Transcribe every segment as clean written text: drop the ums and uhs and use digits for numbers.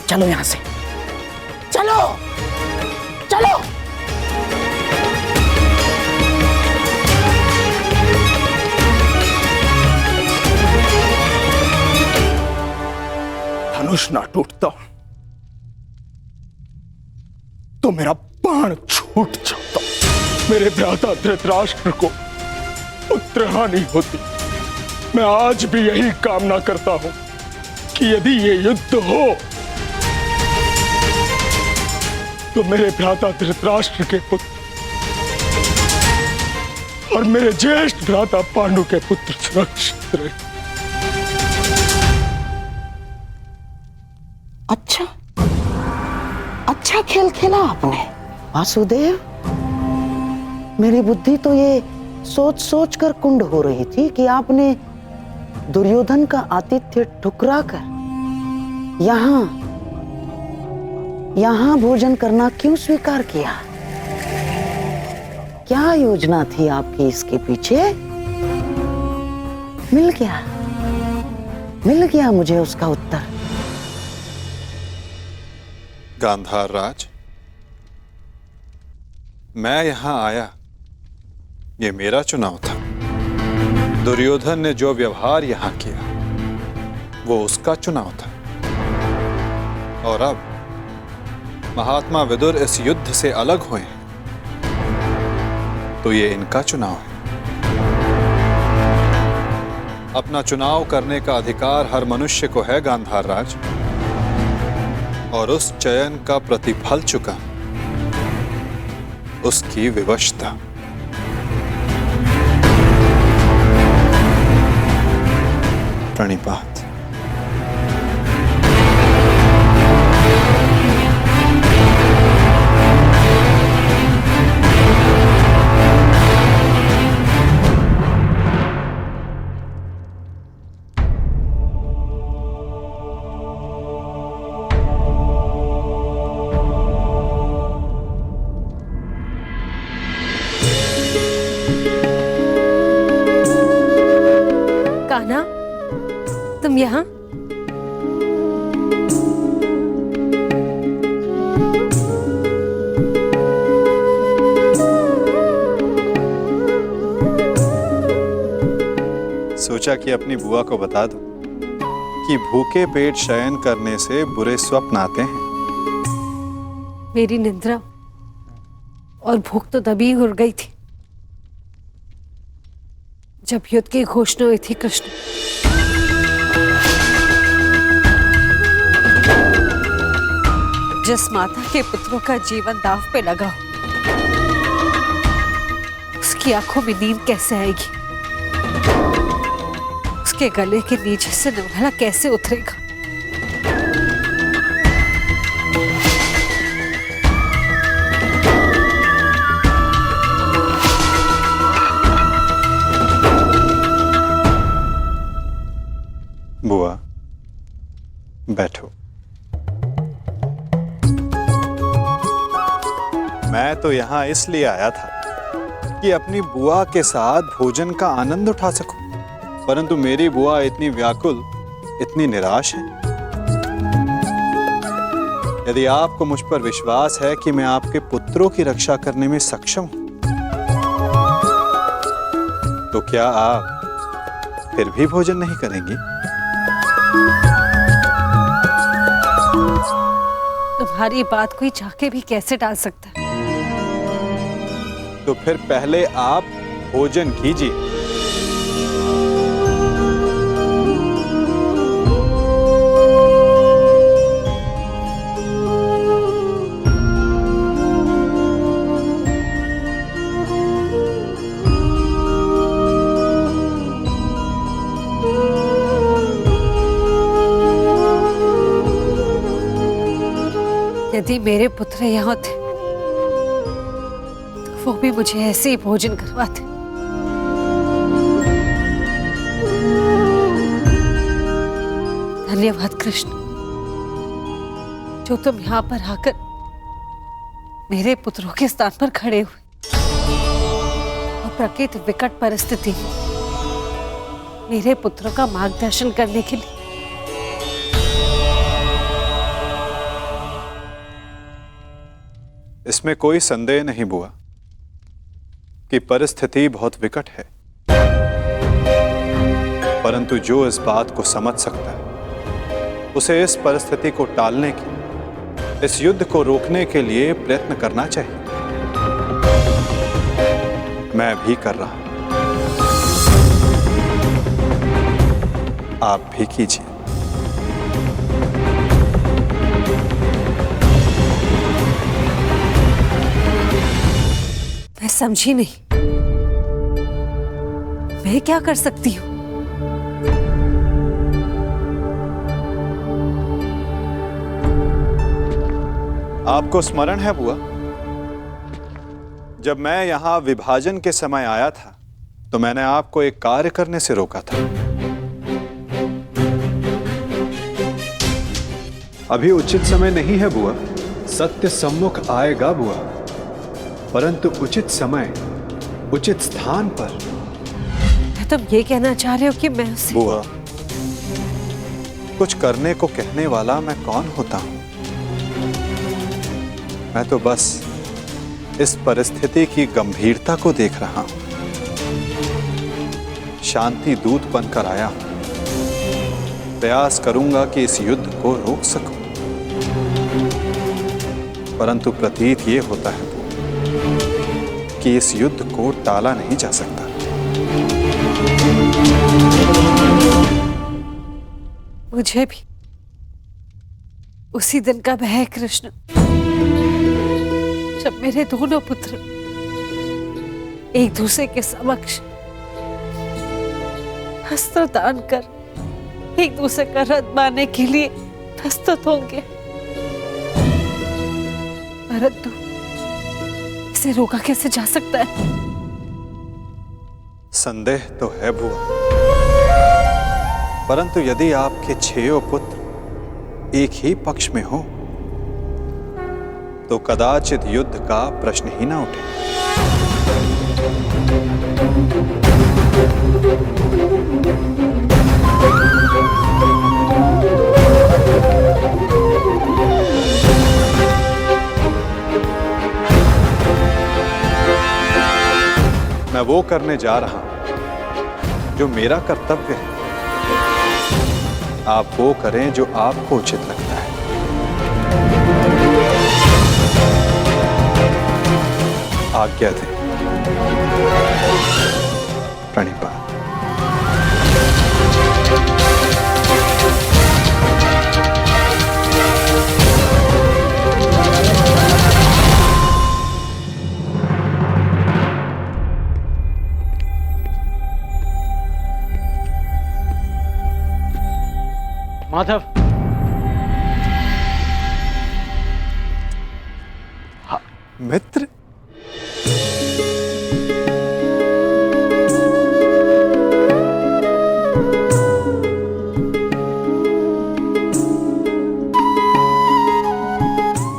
चलो यहां से, चलो चलो। धनुष ना टूटता तो मेरा बाण छूट जाता, मेरे भ्राता धृतराष्ट्र को पुत्र हानि होती। मैं आज भी यही कामना करता हूं कि यदि ये युद्ध हो तो मेरे भ्राता धृतराष्ट्र के पुत्र और मेरे ज्येष्ठ भ्राता पांडु के पुत्र सुरक्षित रहे। अच्छा खेल खेला आपने वासुदेव। मेरी बुद्धि तो ये सोच सोच कर कुंड हो रही थी कि आपने दुर्योधन का आतिथ्य ठुकरा कर यहां भोजन करना क्यों स्वीकार किया। क्या योजना थी आपकी इसके पीछे। मिल गया मुझे उसका उत्तर। गांधार राज, मैं यहां आया ये मेरा चुनाव था। दुर्योधन ने जो व्यवहार यहां किया वो उसका चुनाव था, और अब महात्मा विदुर इस युद्ध से अलग हुए हैं तो ये इनका चुनाव है। अपना चुनाव करने का अधिकार हर मनुष्य को है गांधार राज, और उस चयन का प्रतिफल चुका उसकी विवशता। प्रणिपात। कान्हा, तुम यहाँ? सोचा कि अपनी बुआ को बता दूं कि भूखे पेट शयन करने से बुरे स्वप्न आते हैं। मेरी निद्रा और भूख तो तभी उड़ गई थी जब युद्ध की घोषणा हुई थी। कृष्ण, जिस माता के पुत्रों का जीवन दांव पे लगा हो उसकी आंखों में नींद कैसे आएगी, उसके गले के नीचे से निर्भला कैसे उतरेगा। बुआ बैठो। मैं तो यहां इसलिए आया था कि अपनी बुआ के साथ भोजन का आनंद उठा सकूं, परंतु मेरी बुआ इतनी व्याकुल, इतनी निराश है। यदि आपको मुझ पर विश्वास है कि मैं आपके पुत्रों की रक्षा करने में सक्षम हूं, तो क्या आप फिर भी भोजन नहीं करेंगी? तुम्हारी बात कोई चाह के भी कैसे टाल सकता है? तो फिर पहले आप भोजन कीजिए। यदि मेरे पुत्र यहाँ थे तो वो भी मुझे ऐसे ही भोजन करवाते। धन्यवाद कृष्ण, जो तुम यहाँ पर आकर मेरे पुत्रों के स्थान पर खड़े हुए और प्रकृत विकट परिस्थिति में मेरे पुत्रों का मार्गदर्शन करने के लिए। इसमें कोई संदेह नहीं बुआ कि परिस्थिति बहुत विकट है, परंतु जो इस बात को समझ सकता है उसे इस परिस्थिति of टालने की, इस युद्ध को रोकने के लिए प्रयत्न करना चाहिए। मैं भी कर रहा हूं, आप भी कीजिए। मैं समझी नहीं, मैं क्या कर सकती हूँ? आपको स्मरण है बुआ, जब मैं यहां विभाजन के समय आया था तो मैंने आपको एक कार्य करने से रोका था। अभी उचित समय नहीं है बुआ, सत्य सम्मुख आएगा बुआ, परंतु उचित समय उचित स्थान पर। तुम ये कहना चाह रहे हो कि मैं उसे... बुआ, कुछ करने को कहने वाला मैं कौन होता हूं? मैं तो बस इस परिस्थिति की गंभीरता को देख रहा हूं। शांति दूत बनकर आया हूं। प्रयास करूंगा कि इस युद्ध को रोक सकूं, परंतु प्रतीत ये होता है कि इस युद्ध को टाला नहीं जा सकता। मुझे भी उसी दिन का भय है कृष्ण, जब मेरे दोनों पुत्र एक दूसरे के समक्ष अस्त्र दान कर एक दूसरे का रथ मारने के लिए प्रस्तुत होंगे, परंतु इसे रोका कैसे जा सकता है? संदेह तो है बुआ, परंतु यदि आपके 6 पुत्र एक ही पक्ष में हो तो कदाचित युद्ध का प्रश्न ही ना उठे। मैं वो करने जा रहा हूं जो मेरा कर्तव्य है। आप वो करें जो आपको उचित लगता है। आज्ञा दें। प्रणिपात। माधव, मित्र,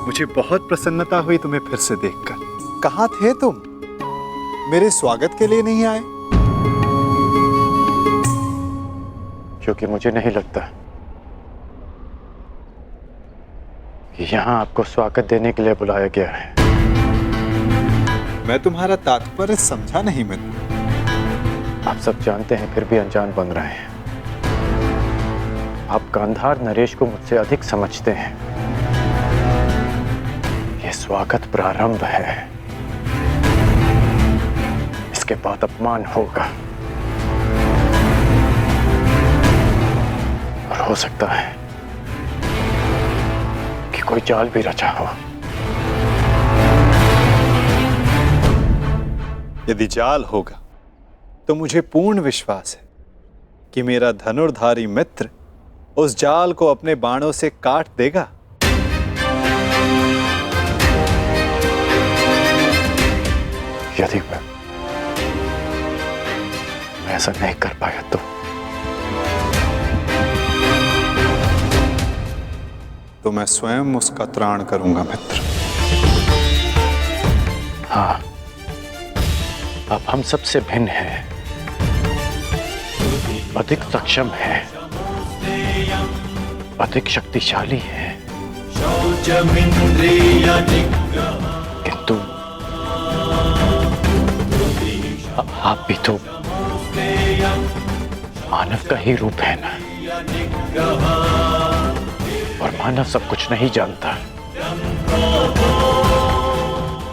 मुझे बहुत प्रसन्नता हुई तुम्हें फिर से देखकर। कहाँ थे तुम? मेरे स्वागत के लिए नहीं आए? क्योंकि मुझे नहीं लगता कि यहाँ आपको स्वागत देने के लिए बुलाया गया है। मैं तुम्हारा तात्पर्य समझा नहीं मित्र। आप सब जानते हैं फिर भी अनजान बन रहे हैं। आप गांधार नरेश को मुझसे अधिक समझते हैं। ये स्वागत प्रारंभ है, इसके बाद अपमान होगा और हो सकता है कि कोई जाल भी रचा हो। यदि जाल होगा तो मुझे पूर्ण विश्वास है कि मेरा धनुर्धारी मित्र उस जाल को अपने बाणों से काट देगा। यदि मैं ऐसा नहीं कर पाया तो मैं स्वयं उसका त्राण करूंगा मित्र। हाँ, अब हम सबसे भिन्न हैं, अधिक सक्षम हैं, अधिक शक्तिशाली हैं। किंतु आप भी तो मानव का ही रूप है ना, और मानव सब कुछ नहीं जानता।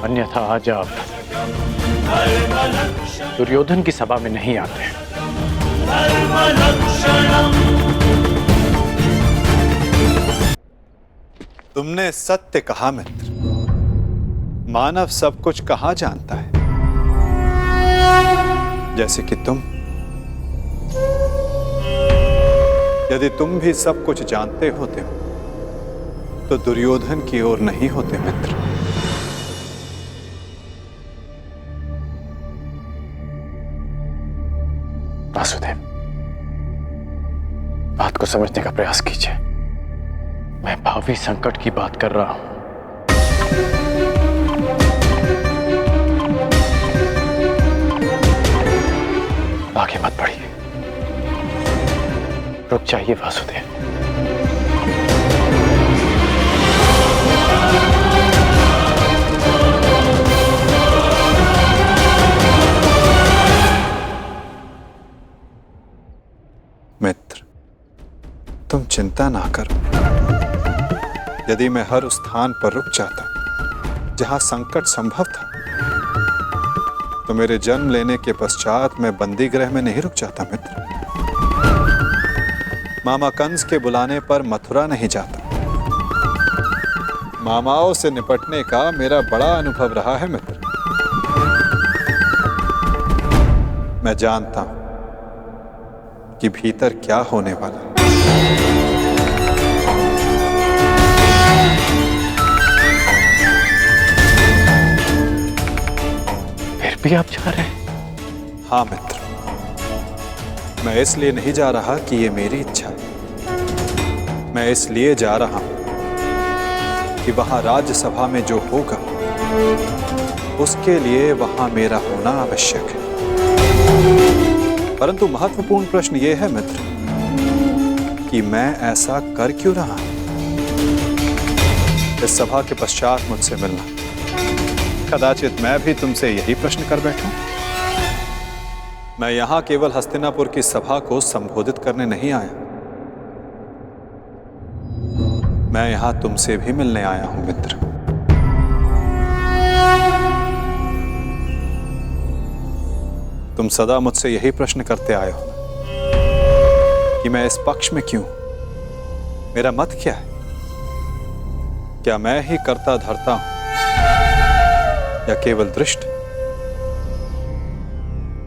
अन्यथा आज आप दुर्योधन की सभा में नहीं आते। तुमने सत्य कहा मित्र। मानव सब कुछ कहाँ जानता है? जैसे कि तुम। यदि तुम भी सब कुछ जानते होते तो दुर्योधन की ओर नहीं होते मित्र। वासुदेव, बात को समझने का प्रयास कीजिए। मैं भावी संकट की बात कर रहा हूं। आगे मत बढ़िए, रुक जाइए वासुदेव। मित्र, तुम चिंता ना करो। यदि मैं हर उस स्थान पर रुक जाता जहां संकट संभव था, तो मेरे जन्म लेने के पश्चात मैं बंदी गृह में नहीं रुक जाता मित्र। मामा कंस के बुलाने पर मथुरा नहीं जाता। मामाओं से निपटने का मेरा बड़ा अनुभव रहा है मित्र। मैं जानता हूं कि भीतर क्या होने वाला। फिर भी आप जा रहे हैं? हाँ मित्र, मैं इसलिए नहीं जा रहा कि ये मेरी इच्छा है। मैं इसलिए जा रहा हूं कि वहां राज्यसभा में जो होगा उसके लिए वहां मेरा होना आवश्यक है। परंतु महत्वपूर्ण प्रश्न यह है मित्र कि मैं ऐसा कर क्यों रहा हूं? इस सभा के पश्चात मुझसे मिलना, कदाचित मैं भी तुमसे यही प्रश्न कर बैठूं। मैं यहां केवल हस्तिनापुर की सभा को संबोधित करने नहीं आया। मैं यहां तुमसे भी मिलने आया हूं मित्र। तुम सदा मुझसे यही प्रश्न करते आए हो कि मैं इस पक्ष में क्यों? मेरा मत क्या है? क्या मैं ही करता धरता हूं या केवल दृष्ट?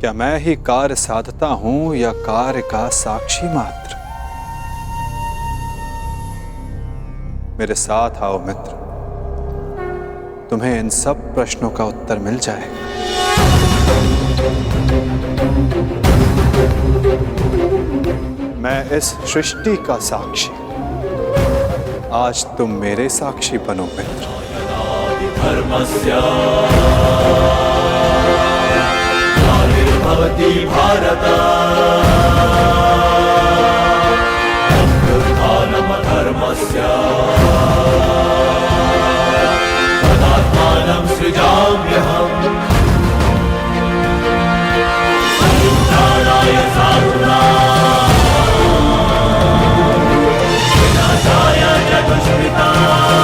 क्या मैं ही कार्य साधता हूं या कार्य का साक्षी मात्र? मेरे साथ आओ मित्र, तुम्हें इन सब प्रश्नों का उत्तर मिल जाएगा। मैं इस सृष्टि का साक्षी, आज तुम मेरे साक्षी बनो मित्र। भवति भारत धर्मस्य तदात्मानं सृजाम्यहम् परित्राणाय साधूनां विनाशाय च दुष्कृताम्।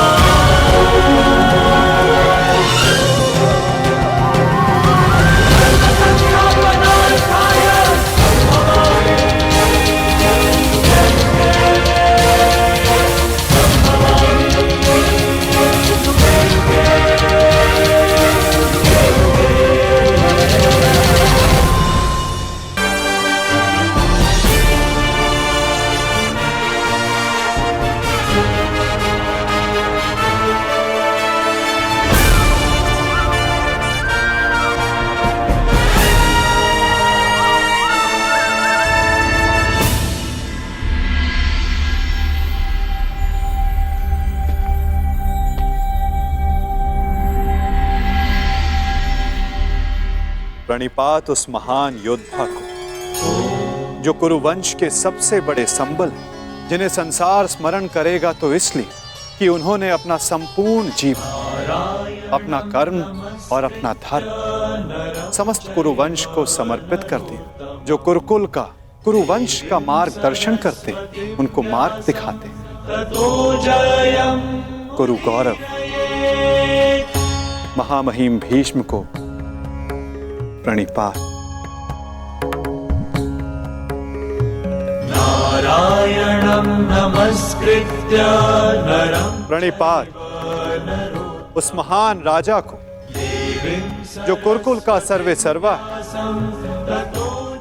प्रणिपात उस महान योद्धा को जो कुरुवंश के सबसे बड़े संबल हैं, जिन्हें संसार स्मरण करेगा तो इसलिए कि उन्होंने अपना संपूर्ण जीवन अपना कर्म और अपना धर्म समस्त कुरुवंश को समर्पित कर दिया। जो कुरुवंश का मार्गदर्शन करते, उनको मार्ग दिखाते। कुरु गौरव महामहिम भीष्म को प्रणिपात। नारायणं नमस्कृत्य नरं प्रणिपात उस महान राजा को जो कुरुकुल का सर्वे सर्वा है,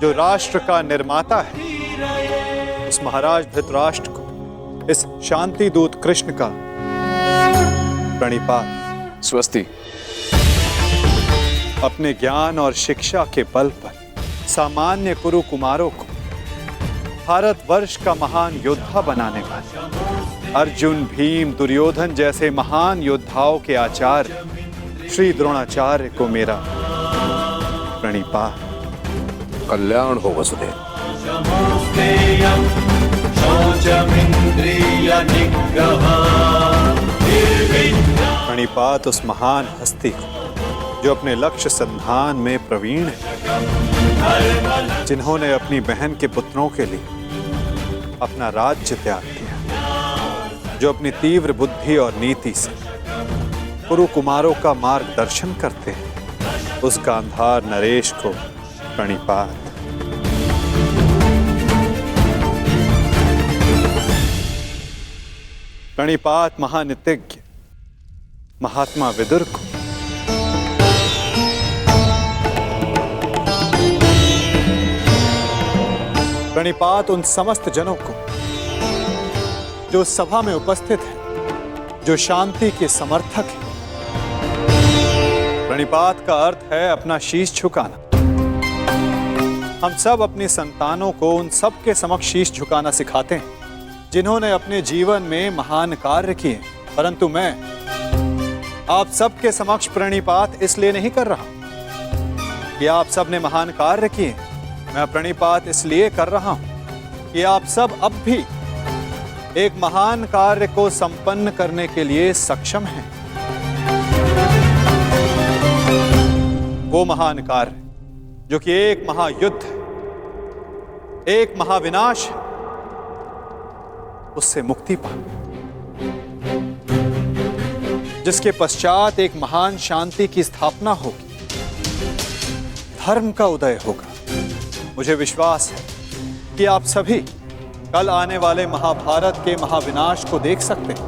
जो राष्ट्र का निर्माता है, उस महाराज धृतराष्ट्र को, इस शांति दूत कृष्ण का प्रणिपात। स्वस्ति। अपने ज्ञान और शिक्षा के बल पर सामान्य कुरु कुमारों को भारतवर्ष का महान योद्धा बनाने वाले अर्जुन, भीम, दुर्योधन जैसे महान योद्धाओं के आचार्य श्री द्रोणाचार्य को मेरा प्रणिपात। कल्याण हो वसुदेव। प्रणिपात उस महान हस्ती को जो अपने लक्ष्य संधान में प्रवीण है, जिन्होंने अपनी बहन के पुत्रों के लिए अपना राज्य त्याग किया, जो अपनी तीव्र बुद्धि और नीति से कुरु कुमारों का मार्गदर्शन करते हैं, उस गांधार नरेश को प्रणिपात। प्रणिपात महानितिज्ञ महात्मा विदुर को। प्रणिपात उन समस्त जनों को जो सभा में उपस्थित हैं, जो शांति के समर्थक हैं। प्रणिपात का अर्थ है अपना शीश झुकाना। हम सब अपनी संतानों को उन सब के समक्ष शीश झुकाना सिखाते हैं जिन्होंने अपने जीवन में महान कार्य किए, परंतु मैं आप सबके समक्ष प्रणिपात इसलिए नहीं कर रहा कि आप सब ने महान कार्य किए। मैं प्रणिपात इसलिए कर रहा हूं कि आप सब अब भी एक महान कार्य को संपन्न करने के लिए सक्षम हैं। वो महान कार्य जो कि एक महायुद्ध है, एक महाविनाश है, उससे मुक्ति पा, जिसके पश्चात एक महान शांति की स्थापना होगी, धर्म का उदय होगा। मुझे विश्वास है कि आप सभी कल आने वाले महाभारत के महाविनाश को देख सकते हैं,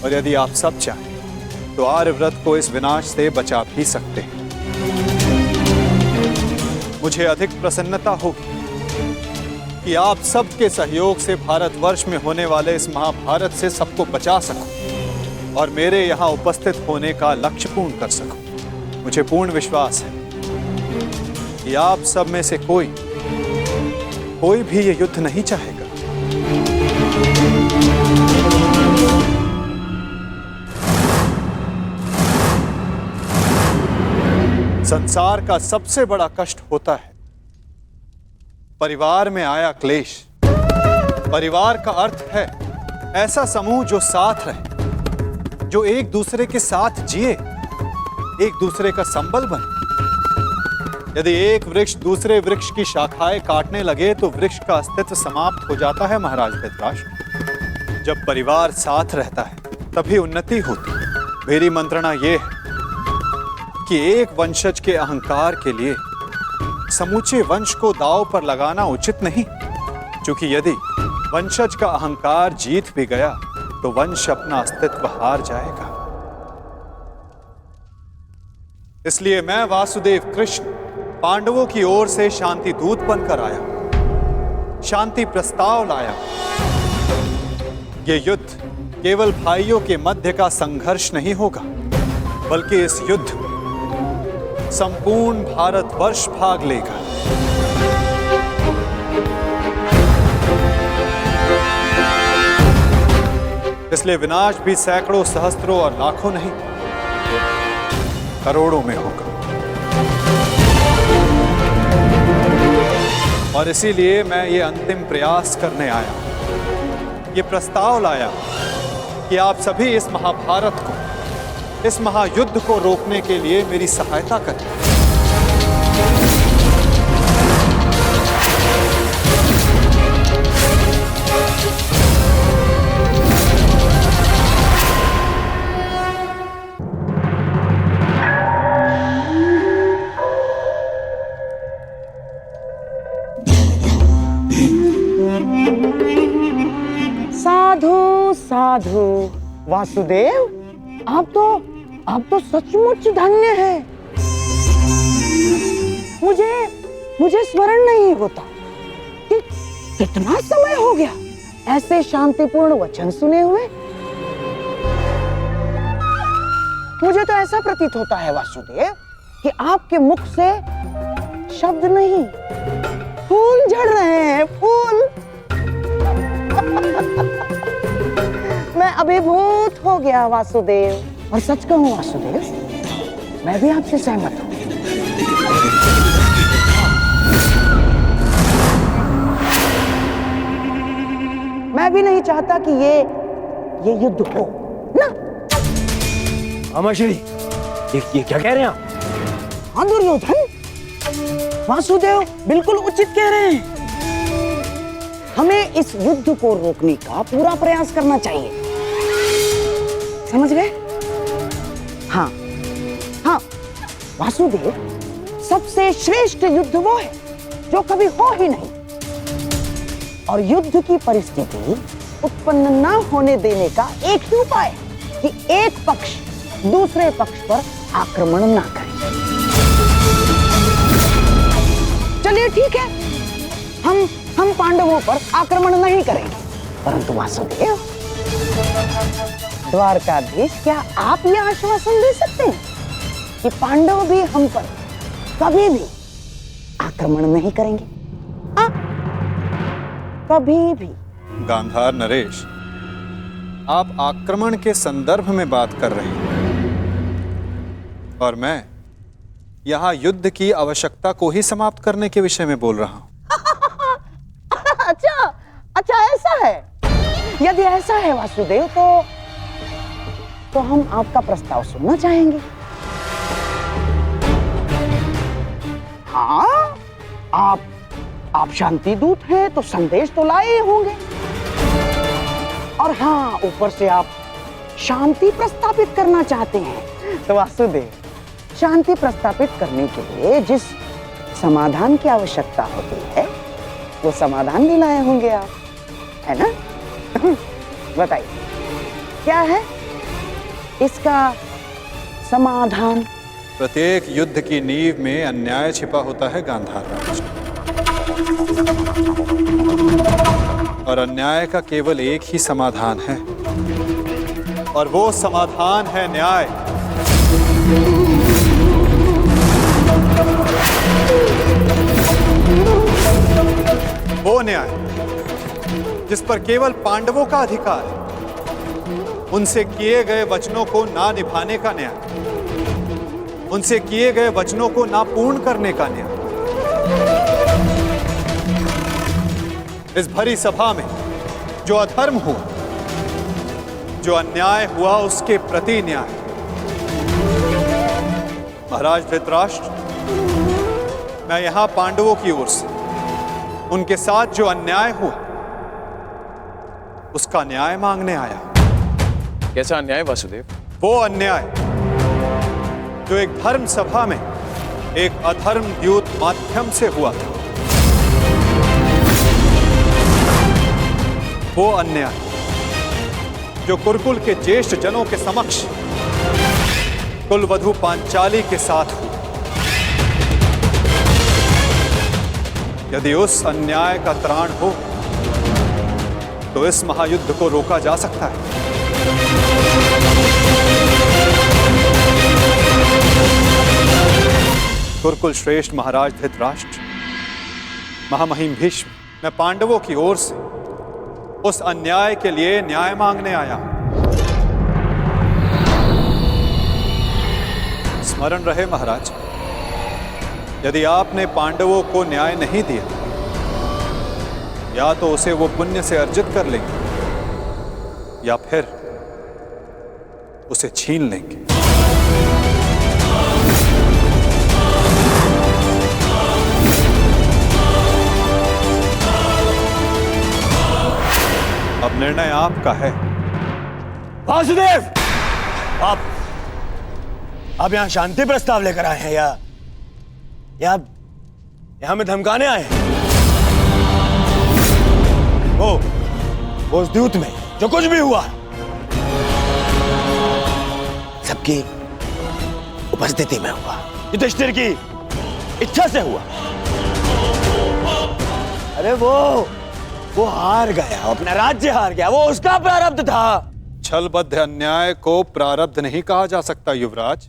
और यदि आप सब चाहें तो आर्यव्रत को इस विनाश से बचा भी सकते हैं। मुझे अधिक प्रसन्नता होगी कि आप सबके सहयोग से भारतवर्ष में होने वाले इस महाभारत से सबको बचा सकूं और मेरे यहाँ उपस्थित होने का लक्ष्य पूर्ण कर सकूं। मुझे पूर्ण विश्वास है कि आप सब में से कोई भी ये युद्ध नहीं चाहेगा। संसार का सबसे बड़ा कष्ट होता है परिवार में आया क्लेश। परिवार का अर्थ है ऐसा समूह जो साथ रहे, जो एक दूसरे के साथ जिए, एक दूसरे का संबल बने। यदि एक वृक्ष दूसरे वृक्ष की शाखाएं काटने लगे तो वृक्ष का अस्तित्व समाप्त हो जाता है महाराज धृतराष्ट्र। जब परिवार साथ रहता है तभी उन्नति होती है। मेरी मंत्रणा यह है कि एक वंशज के अहंकार के लिए समूचे वंश को दांव पर लगाना उचित नहीं, क्योंकि यदि वंशज का अहंकार जीत भी गया तो वंश अपना अस्तित्व हार जाएगा। इसलिए मैं वासुदेव कृष्ण पांडवों की ओर से शांति दूत बनकर आया, शांति प्रस्ताव लाया। यह युद्ध केवल भाइयों के मध्य का संघर्ष नहीं होगा, बल्कि इस युद्ध में संपूर्ण भारतवर्ष भाग लेगा। इसलिए विनाश भी सैकड़ों, सहस्त्रों और लाखों नहीं, करोड़ों में होगा। और इसीलिए मैं ये अंतिम प्रयास करने आया, ये प्रस्ताव लाया कि आप सभी इस महाभारत को, इस महायुद्ध को रोकने के लिए मेरी सहायता करें। साधु साधु वासुदेव, आप तो सचमुच धन्य हैं। मुझे स्मरण नहीं होता कि कितना समय हो गया ऐसे शांतिपूर्ण वचन सुने हुए। मुझे तो ऐसा प्रतीत होता है वासुदेव कि आपके मुख से शब्द नहीं, फूल झड़ रहे हैं, फूल। मैं अभिभूत हो गया वासुदेव। और सच कहूं वासुदेव, मैं भी आपसे सहमत हूं। मैं भी नहीं चाहता कि ये युद्ध हो ना। अमाश्री, ये क्या कह रहे हैं आप? हाँ दुर्योधन, वासुदेव बिल्कुल उचित कह रहे हैं। हमें इस युद्ध को रोकने का पूरा प्रयास करना चाहिए, समझ गए? हाँ हाँ वासुदेव, सबसे श्रेष्ठ युद्ध वो है जो कभी हो ही नहीं। और युद्ध की परिस्थिति उत्पन्न न होने देने का एक ही उपाय है कि एक पक्ष दूसरे पक्ष पर आक्रमण ना करे। चलिए ठीक है, हम पांडवों पर आक्रमण नहीं करेंगे, परंतु वासुदेव, द्वारकाधीश, क्या आप यह आश्वासन दे सकते हैं कि पांडव भी हम पर कभी भी आक्रमण नहीं करेंगे? कभी भी। गांधार नरेश, आप आक्रमण के संदर्भ में बात कर रही हैं और मैं यहां युद्ध की आवश्यकता को ही समाप्त करने के विषय में बोल रहा हूं। अच्छा ऐसा है। यदि ऐसा है वासुदेव, तो हम आपका प्रस्ताव सुनना चाहेंगे। हाँ, आप शांति दूत हैं तो संदेश तो लाए होंगे। और हाँ, ऊपर से आप शांति प्रस्तापित करना चाहते हैं। तो वासुदेव, शांति प्रस्तापित करने के लिए जिस समाधान की आवश्यकता होती है, वो समाधान भी लाए होंगे आप, है ना? बताइए क्या है इसका समाधान? प्रत्येक युद्ध की नींव में अन्याय छिपा होता है गांधार राज, और अन्याय का केवल एक ही समाधान है, और वो समाधान है न्याय। वो न्याय जिस पर केवल पांडवों का अधिकार है, उनसे किए गए वचनों को ना निभाने का न्याय, उनसे किए गए वचनों को ना पूर्ण करने का न्याय। इस भरी सभा में जो अधर्म हुआ, जो अन्याय हुआ, उसके प्रति न्याय। महाराज धृतराष्ट्र, मैं यहां पांडवों की ओर से उनके साथ जो अन्याय हुआ उसका न्याय मांगने आया। कैसा अन्याय वासुदेव? वो अन्याय जो एक धर्म सभा में एक अधर्म द्यूत माध्यम से हुआ था। वो अन्याय जो कुरुकुल के ज्येष्ठ जनों के समक्ष कुलवधू पांचाली के साथ हुआ। यदि उस अन्याय का त्राण हो तो इस महायुद्ध को रोका जा सकता है। कुरुकुल श्रेष्ठ महाराज धृतराष्ट्र, महामहिम भीष्म, मैं पांडवों की ओर से उस अन्याय के लिए न्याय मांगने आया हूं। स्मरण रहे महाराज, यदि आपने पांडवों को न्याय नहीं दिया, या तो उसे वो पुण्य से अर्जित कर लेंगे, या फिर उसे छीन लेंगे। अब निर्णय आपका है। वासुदेव, आप यहाँ शांति प्रस्ताव लेकर आए हैं या हमें धमकाने आए हैं? वो उस द्यूत में जो कुछ भी हुआ सबकी उपस्थिति में हुआ, युधिष्ठिर की इच्छा से हुआ। अरे वो हार गया, अपना राज्य हार गया, वो उसका प्रारब्ध था। छलबद्ध अन्याय को प्रारब्ध नहीं कहा जा सकता युवराज।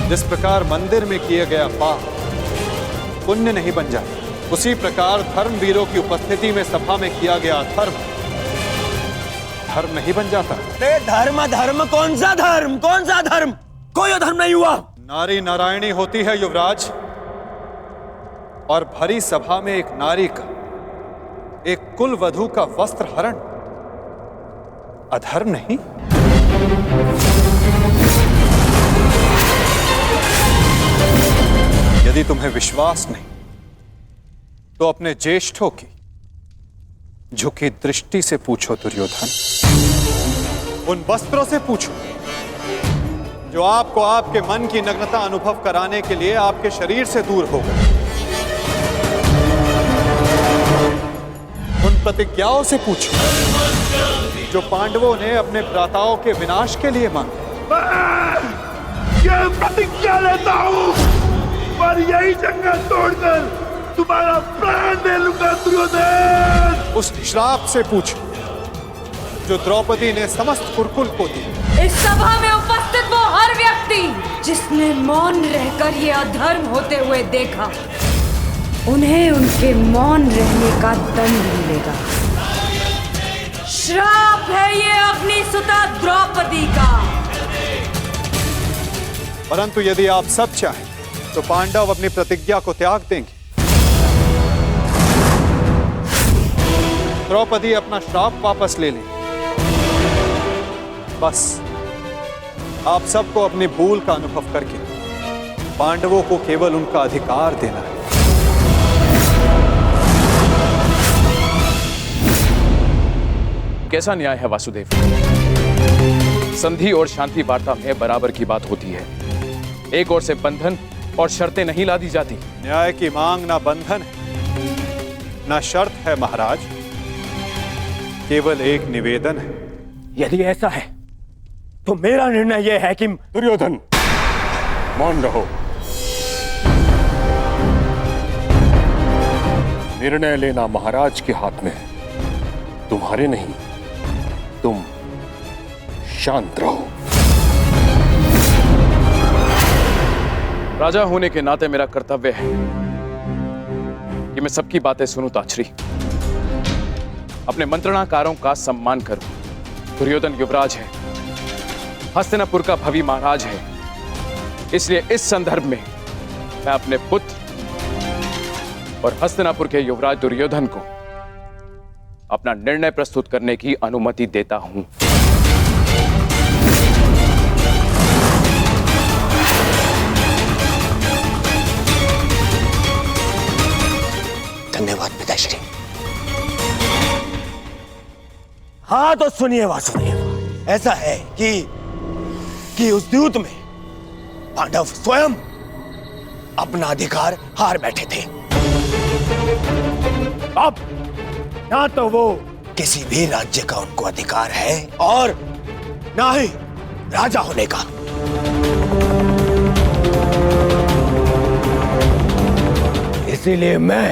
जिस प्रकार मंदिर में किया गया पाप पुण्य नहीं बन जाता, उसी प्रकार धर्मवीरों की उपस्थिति में सभा में किया गया धर्म नहीं बन जाता। धर्म कौन सा धर्म? कोई धर्म नहीं हुआ। नारी नारायणी होती है युवराज, और भरी सभा में एक नारी का, एक कुल वधू का वस्त्र हरण अधर्म नहीं? यदि तुम्हें विश्वास नहीं तो अपने ज्येष्ठों की झुकी दृष्टि से पूछो दुर्योधन। उन वस्त्रों से पूछो जो आपको आपके मन की नग्नता अनुभव कराने के लिए आपके शरीर से दूर हो गए। उन प्रतिज्ञाओं से पूछो जो पांडवों ने अपने भ्राताओं के विनाश के लिए मांगी। ये प्रतिज्ञा लेता हूं और यही जंगल तोड़कर तुम्हारा प्राण दे लूंगा दुर्योधन। उस श्राप से पूछो जो द्रौपदी ने समस्त कुरुकुल को दिया। इस सभा में उपस्थित वो हर व्यक्ति जिसने मौन रहकर ये अधर्म होते हुए देखा, उन्हें उनके मौन रहने का दंड मिलेगा। श्राप है ये अपनी सुता द्रौपदी का। परंतु यदि आप सब चाहें तो पांडव अपनी प्रतिज्ञा को त्याग देंगे। द्रौपदी अपना श्राप वापस ले लें। बस आप सबको अपनी भूल का अनुभव करके पांडवों को केवल उनका अधिकार देना है। कैसा न्याय है वासुदेव? संधि और शांति वार्ता में बराबर की बात होती है। एक ओर से बंधन और शर्तें नहीं लादी जाती। न्याय की मांग ना बंधन है ना शर्त है महाराज, केवल एक निवेदन है। यदि ऐसा है तो मेरा निर्णय यह है कि दुर्योधन, मौन रहो। निर्णय लेना महाराज के हाथ में है, तुम्हारे नहीं। तुम शांत रहो। राजा होने के नाते मेरा कर्तव्य है कि मैं सबकी बातें सुनूं ताछरी, अपने मंत्रणाकारों का सम्मान करूं। दुर्योधन युवराज है, हस्तिनापुर का भवी महाराज है, इसलिए इस संदर्भ में मैं अपने पुत्र और हस्तिनापुर के युवराज दुर्योधन को अपना निर्णय प्रस्तुत करने की अनुमति देता हूं। धन्यवाद पिताश्री। हाँ तो सुनिए वासुदेव, ऐसा है कि उस द्यूत में पांडव स्वयं अपना अधिकार हार बैठे थे। अब ना तो वो किसी भी राज्य का उनको अधिकार है और ना ही राजा होने का। इसीलिए मैं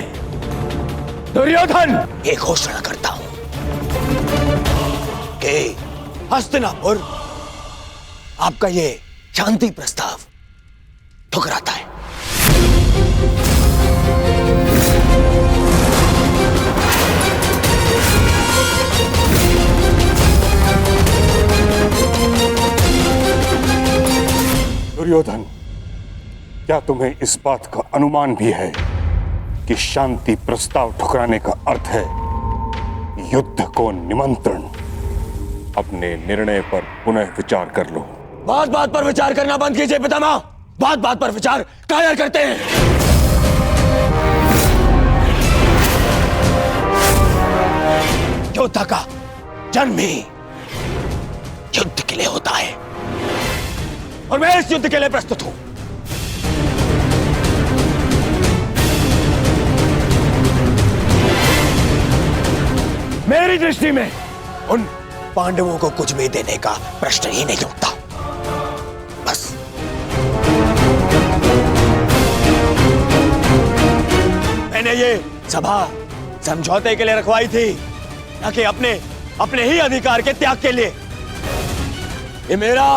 दुर्योधन ये घोषणा करता हूं कि हस्तिनापुर आपका ये शांति प्रस्ताव ठुकराता है। दुर्योधन, क्या तुम्हें इस बात का अनुमान भी है कि शांति प्रस्ताव ठुकराने का अर्थ है युद्ध को निमंत्रण? अपने निर्णय पर पुनः विचार कर लो। बात बात पर विचार करना बंद कीजिए पितामह। बात बात पर विचार कायर करते हैं। योद्धा का जन्म ही युद्ध के लिए होता है और मैं इस युद्ध के लिए प्रस्तुत हूं। मेरी दृष्टि में उन पांडवों को कुछ भी देने का प्रश्न ही नहीं उठता। बस मैंने ये सभा समझौते के लिए रखवाई थी, न कि अपने ही अधिकार के त्याग के लिए। ये मेरा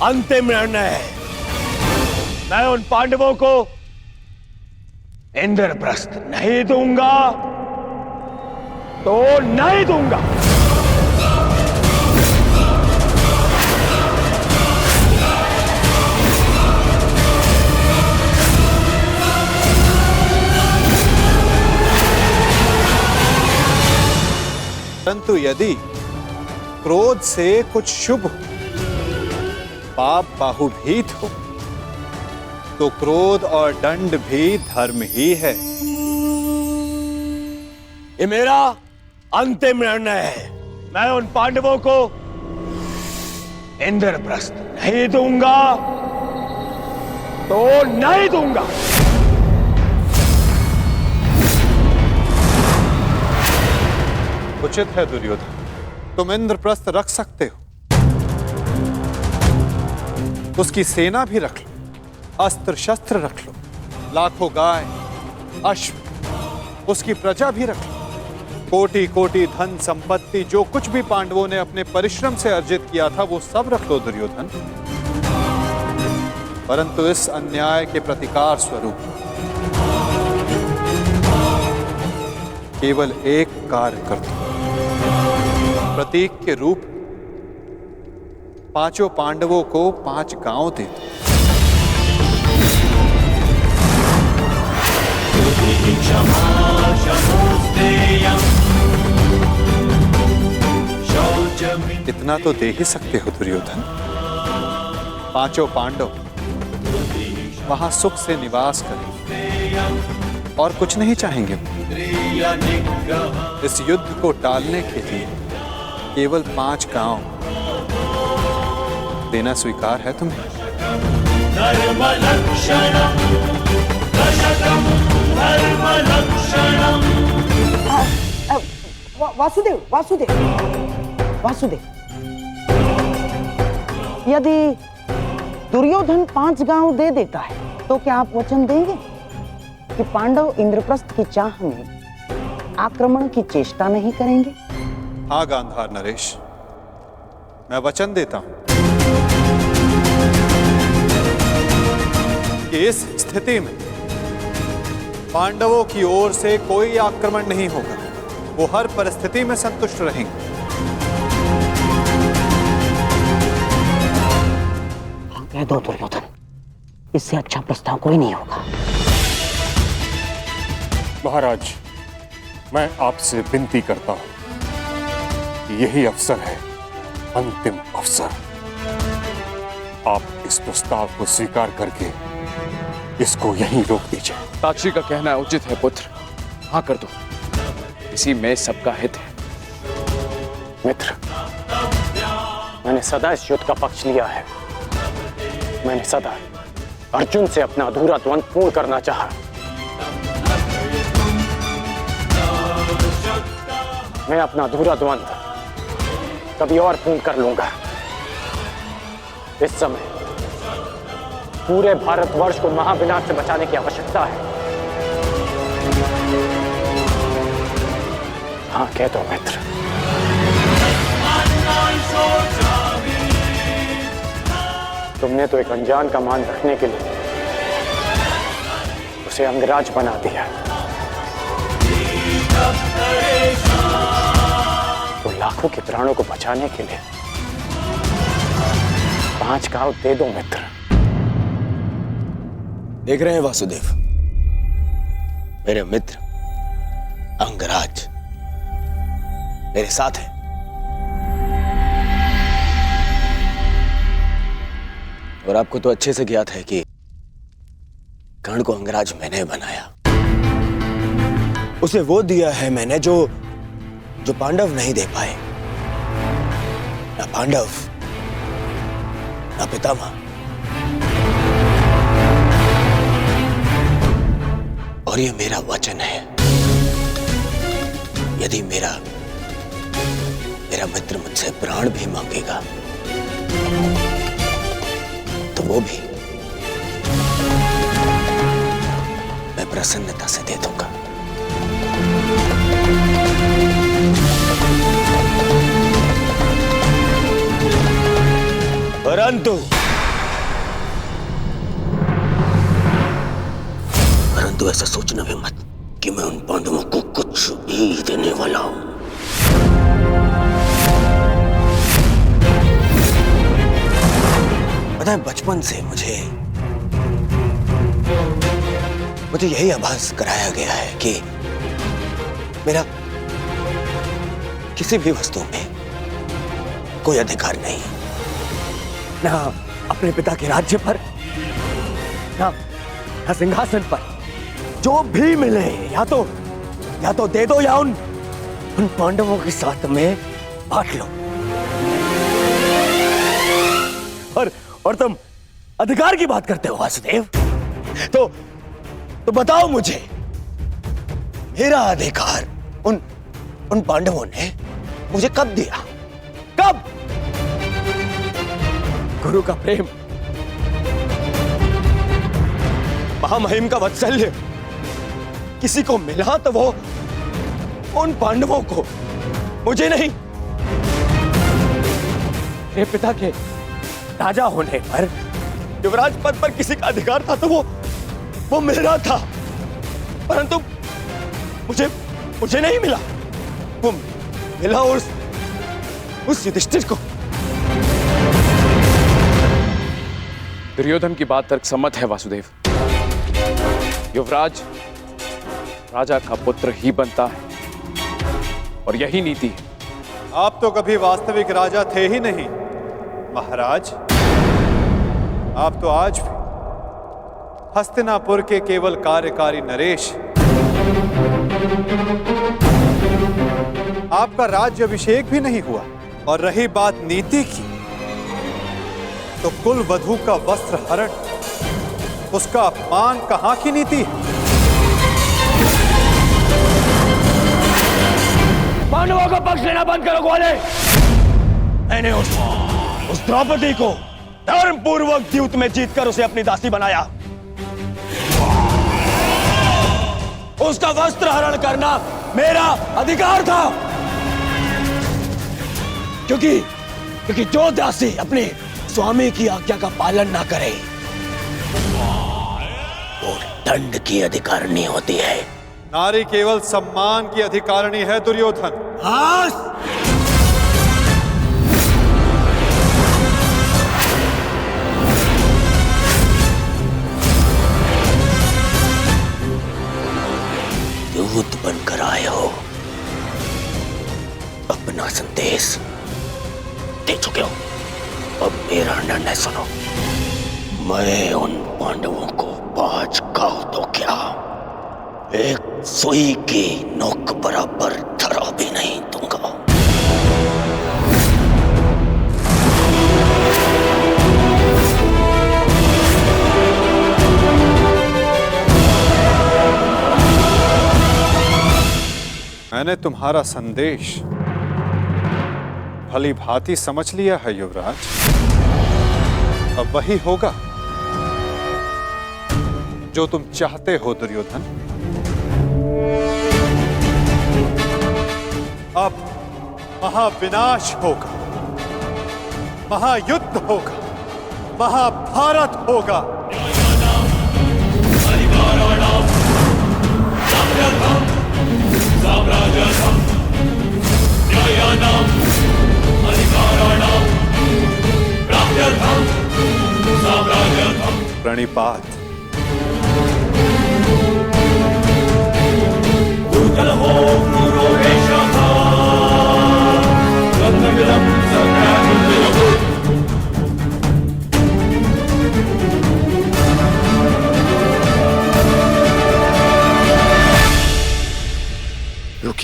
अंतिम निर्णय है। मैं उन पांडवों को इंद्रप्रस्थ नहीं दूंगा तो नहीं दूंगा। परंतु यदि क्रोध से कुछ शुभ हो, पाप बाहुभीत हो, तो क्रोध और दंड भी धर्म ही है। ये मेरा अंतिम निर्णय है। मैं उन पांडवों को इंद्रप्रस्थ नहीं दूंगा तो नहीं दूंगा। उचित है दुर्योधन, तुम इंद्रप्रस्थ रख सकते हो। उसकी सेना भी रख लो, अस्त्र शस्त्र रख लो, लाखों गाय अश्व, उसकी प्रजा भी रख लो, कोटि कोटि धन संपत्ति, जो कुछ भी पांडवों ने अपने परिश्रम से अर्जित किया था वो सब रख लो दुर्योधन। परंतु इस अन्याय के प्रतिकार स्वरूप केवल एक कार्य कर दो। प्रतीक के रूप पांचों पांडवों को 5 गांव दे दो। इतना तो दे ही सकते हो दुर्योधन। 5 पांडव वहां सुख से निवास करें और कुछ नहीं चाहेंगे। इस युद्ध को टालने के लिए केवल 5 गांव देना स्वीकार है तुम्हें? वासुदेव वासुदेव वासुदेव, यदि दुर्योधन 5 गांव दे देता है तो क्या आप वचन देंगे कि पांडव इंद्रप्रस्थ की चाह में आक्रमण की चेष्टा नहीं करेंगे? हाँ गांधार नरेश, मैं वचन देता हूं कि इस स्थिति में पांडवों की ओर से कोई आक्रमण नहीं होगा। वो हर परिस्थिति में संतुष्ट रहेंगे। कह दो दुर्योधन, इससे अच्छा प्रस्ताव कोई नहीं होगा। महाराज, मैं आपसे विनती करता हूं कि यही अवसर है, अंतिम अवसर। आप इस प्रस्ताव को स्वीकार करके इसको यहीं रोक दीजिए। ताक्षी का कहना उचित है पुत्र, हाँ कर दो, इसी में सबका हित है। मित्र, मैंने सदा इस युद्ध का पक्ष लिया है। मैंने सदा अर्जुन से अपना अधूरा द्वंद्व पूर्ण करना चाहा। मैं अपना अधूरा द्वंद्व कभी और पूर्ण कर लूंगा। इस समय पूरे भारतवर्ष को महाविनाश से बचाने की आवश्यकता है। हाँ कह दो मित्र। तुमने तो एक अनजान का मान रखने के लिए उसे अंगराज बना दिया, तो लाखों के प्राणों को बचाने के लिए 5 गांव दे दो मित्र। देख रहे हैं वासुदेव, मेरे मित्र अंगराज मेरे साथ है। और आपको तो अच्छे से ज्ञात है कि कर्ण को अंगराज मैंने बनाया। उसे वो दिया है मैंने जो पांडव नहीं दे पाए। ना पांडव, ना पितामह। और ये मेरा वचन है, यदि मेरा मित्र मुझसे प्राण भी मांगेगा तो वो भी मैं प्रसन्नता से दे दूंगा। परंतु ऐसा सोचना भी मत कि मैं उन पांडवों को कुछ भी देने वाला हूं। पता है, बचपन से मुझे यही आभास कराया गया है कि मेरा किसी भी वस्तु में कोई अधिकार नहीं, ना अपने पिता के राज्य पर, ना सिंहासन पर। जो भी मिले या तो दे दो या उन पांडवों के साथ में बांट लो। और तुम अधिकार की बात करते हो वासुदेव, तो बताओ मुझे, मेरा अधिकार उन पांडवों ने मुझे कब दिया? कब? गुरु का प्रेम, महामहिम का वात्सल्य किसी को मिला तो वो उन पांडवों को, मुझे नहीं। मेरे पिता के राजा होने पर, युवराज पद पर किसी का अधिकार था तो वो मेरा था, परंतु मुझे नहीं मिला। वो मिला उस युधिष्ठिर को। दुर्योधन की बात तर्कसम्मत है वासुदेव। युवराज राजा का पुत्र ही बनता है और यही नीति है। आप तो कभी वास्तविक राजा थे ही नहीं महाराज। आप तो आज भी हस्तिनापुर के केवल कार्यकारी नरेश। आपका राज्य अभिषेक भी नहीं हुआ। और रही बात नीति की, तो कुल वधू का वस्त्र हरण, उसका अपमान कहां की नीति है? पांडवों का पक्ष लेना बंद करो ग्वाले। मैंने उस द्रौपदी को धर्म पूर्वक द्यूत में जीतकर उसे अपनी दासी बनाया। उसका वस्त्र हरण करना मेरा अधिकार था, क्योंकि जो दासी अपने स्वामी की आज्ञा का पालन ना करे वो दंड की अधिकारिणी होती है। नारी केवल सम्मान की अधिकारिणी है दुर्योधन। दूत बनकर आए हो, अपना संदेश दे चुके हो। अब मेरा निर्णय सुनो। मैं उन पांडवों को 5 गांव तो क्या, एक सुई की नोक बराबर धरा भी नहीं दूंगा। मैंने तुम्हारा संदेश भली भांति समझ लिया है युवराज। अब वही होगा जो तुम चाहते हो दुर्योधन। अब महाविनाश होगा, महायुद्ध होगा, महाभारत होगा। प्रणिपात।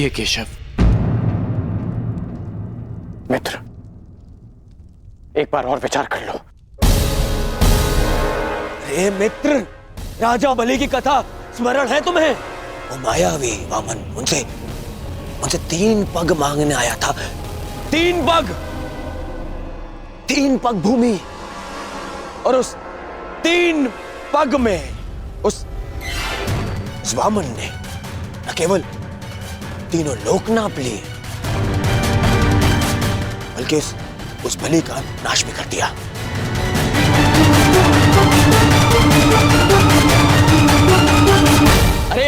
रुकिए केशव। मित्र, एक बार और विचार कर लो। अरे मित्र, राजा बलि की कथा स्मरण है तुम्हें? वो मायावी वामन मुझसे 3 पग मांगने आया था। 3 पग भूमि, और उस 3 पग में उस वामन ने न केवल तीनों लोक नाप लिए, बल्कि उस बलि का नाश भी कर दिया। अरे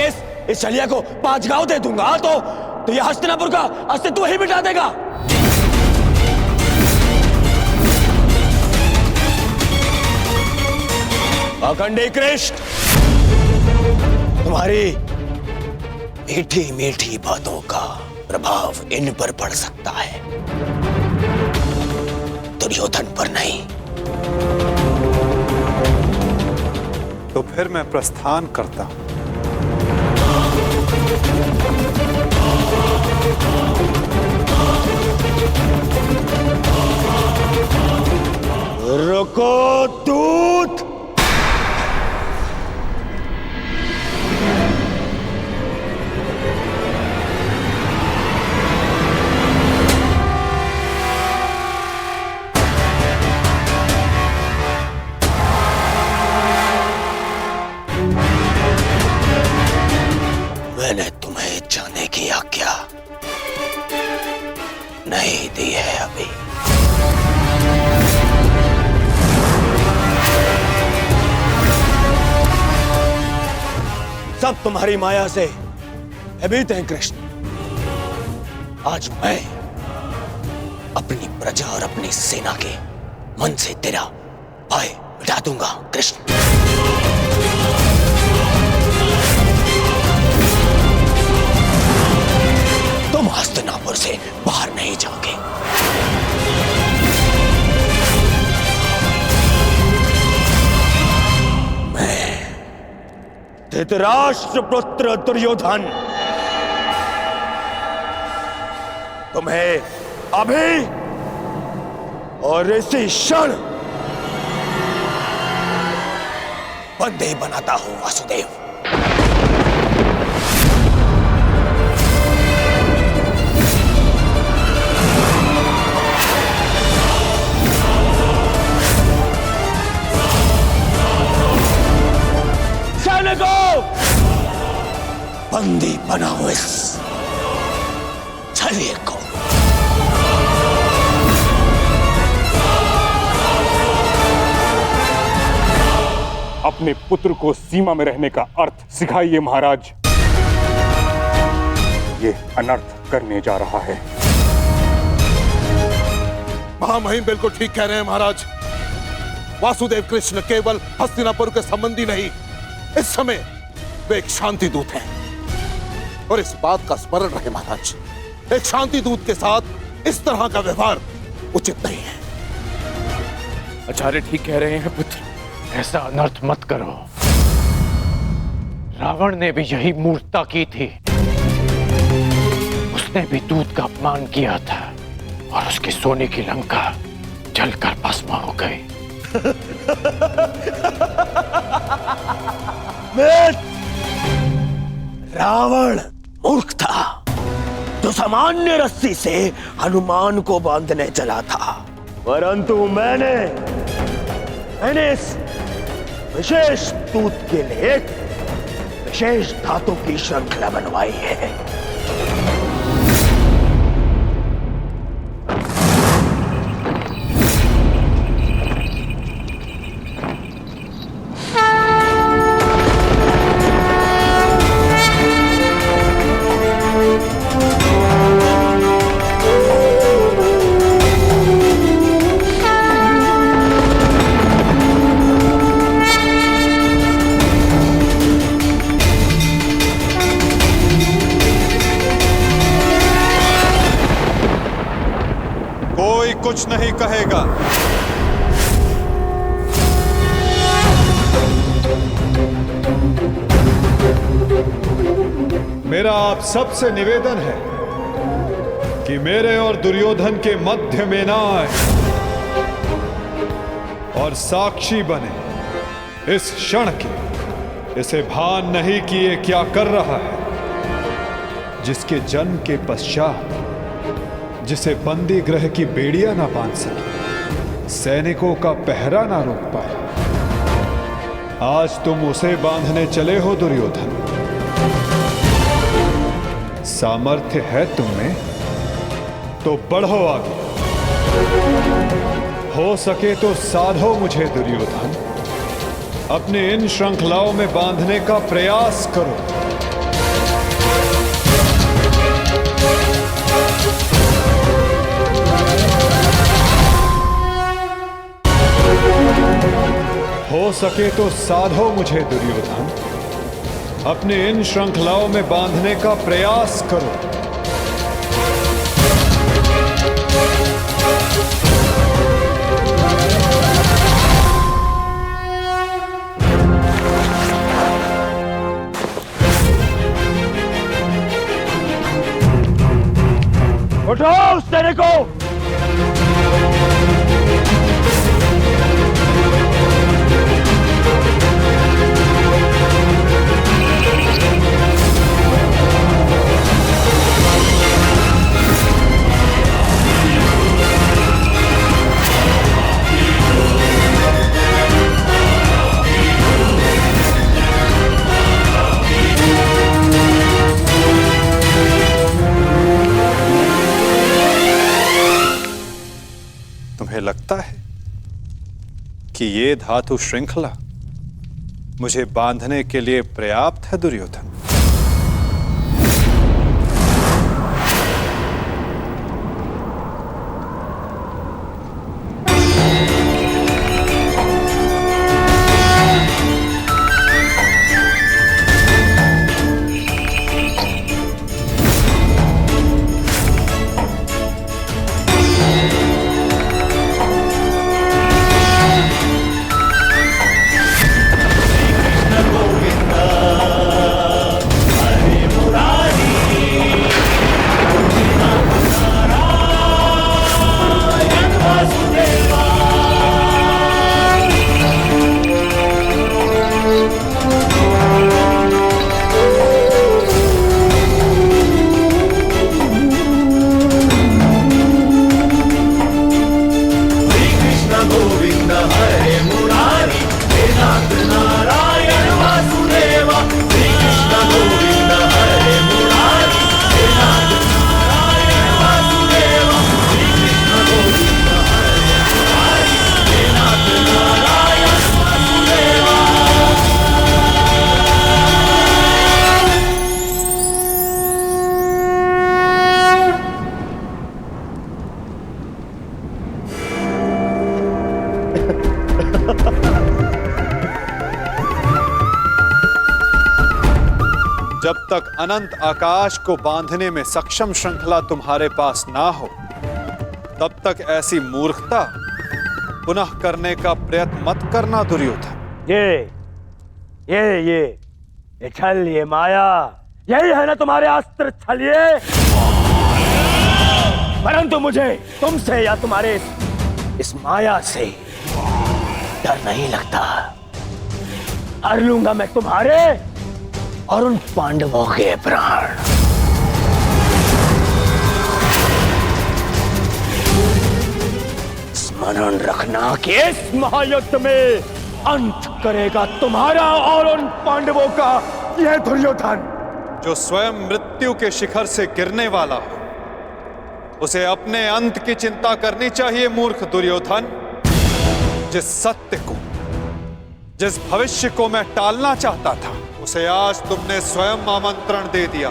इस छलिया को 5 गांव दे दूंगा तो यह हस्तिनापुर का अस्तित्व ही मिटा देगा। अखंडी कृष्ण, तुम्हारी मीठी मीठी बातों का प्रभाव इन पर पड़ सकता है, दुर्योधन पर नहीं। तो फिर मैं प्रस्थान करता हूं। रुको दूत। मैंने तुम्हें जाने की आज्ञा नहीं दी है अभी। सब तुम्हारी माया से भयभीत हैं कृष्ण। आज मैं अपनी प्रजा और अपनी सेना के मन से तेरा भय मिटा दूंगा कृष्ण। तुम हस्तिनापुर से बाहर नहीं जाओगे। मैं धृतराष्ट्र पुत्र दुर्योधन तुम्हें अभी और इसी क्षण बंदी बनाता हूं वासुदेव। सैनिकों, बंदी बनाओ इस छलिए को। अपने पुत्र को सीमा में रहने का अर्थ सिखाइए महाराज। ये अनर्थ करने जा रहा है। महामहिम बिल्कुल ठीक कह रहे हैं महाराज। वासुदेव कृष्ण केवल हस्तिनापुर के संबंधी नहीं, इस समय वे एक शांति दूत हैं। और इस बात का स्मरण रहे महाराज, एक शांति दूत के साथ इस तरह का व्यवहार उचित नहीं है। आचार्य ठीक कह रहे हैं पुत्र। ऐसा अनर्थ मत करो। रावण ने भी यही मूर्खता की थी। उसने भी दूत का अपमान किया था और उसकी सोने की लंका जलकर भस्म हो गई। रावण मूर्ख था जो सामान्य रस्सी से हनुमान को बांधने चला था, परंतु मैंने इस विशेष दूत के लिए विशेष धातु की श्रृंखला बनवाई है। कुछ नहीं कहेगा। मेरा आप सबसे निवेदन है कि मेरे और दुर्योधन के मध्य में ना आए और साक्षी बने इस क्षण के। इसे भान नहीं कि ये क्या कर रहा है, जिसके जन्म के पश्चात जिसे बंदी गृह की बेड़ियां ना बांध सके, सैनिकों का पहरा ना रोक पाए, आज तुम उसे बांधने चले हो दुर्योधन। सामर्थ्य है तुम में तो बढ़ो आगे, हो सके तो साधो मुझे दुर्योधन, अपने इन श्रृंखलाओं में बांधने का प्रयास करो। हो सके तो साधो मुझे दुर्योधन, अपने इन श्रृंखलाओं में बांधने का प्रयास करो। उठो उस तेरे को। तुम्हें लगता है कि ये धातु श्रृंखला मुझे बांधने के लिए पर्याप्त है दुर्योधन? जब तक अनंत आकाश को बांधने में सक्षम श्रृंखला तुम्हारे पास ना हो, तब तक ऐसी मूर्खता पुनः करने का प्रयत्न मत करना दुर्योधन। ये छल, ये माया, यही है ना तुम्हारे अस्त्र छलिए। परंतु मुझे तुमसे या तुम्हारे इस माया से डर नहीं लगता। हर लूंगा मैं तुम्हारे और उन पांडवों के प्राण। स्मरण रखना कि इस महायुद्ध में अंत करेगा तुम्हारा और उन पांडवों का यह दुर्योधन। जो स्वयं मृत्यु के शिखर से गिरने वाला हो, उसे अपने अंत की चिंता करनी चाहिए मूर्ख दुर्योधन। जिस सत्य को, जिस भविष्य को मैं टालना चाहता था, उसे आज तुमने स्वयं आमंत्रण दे दिया।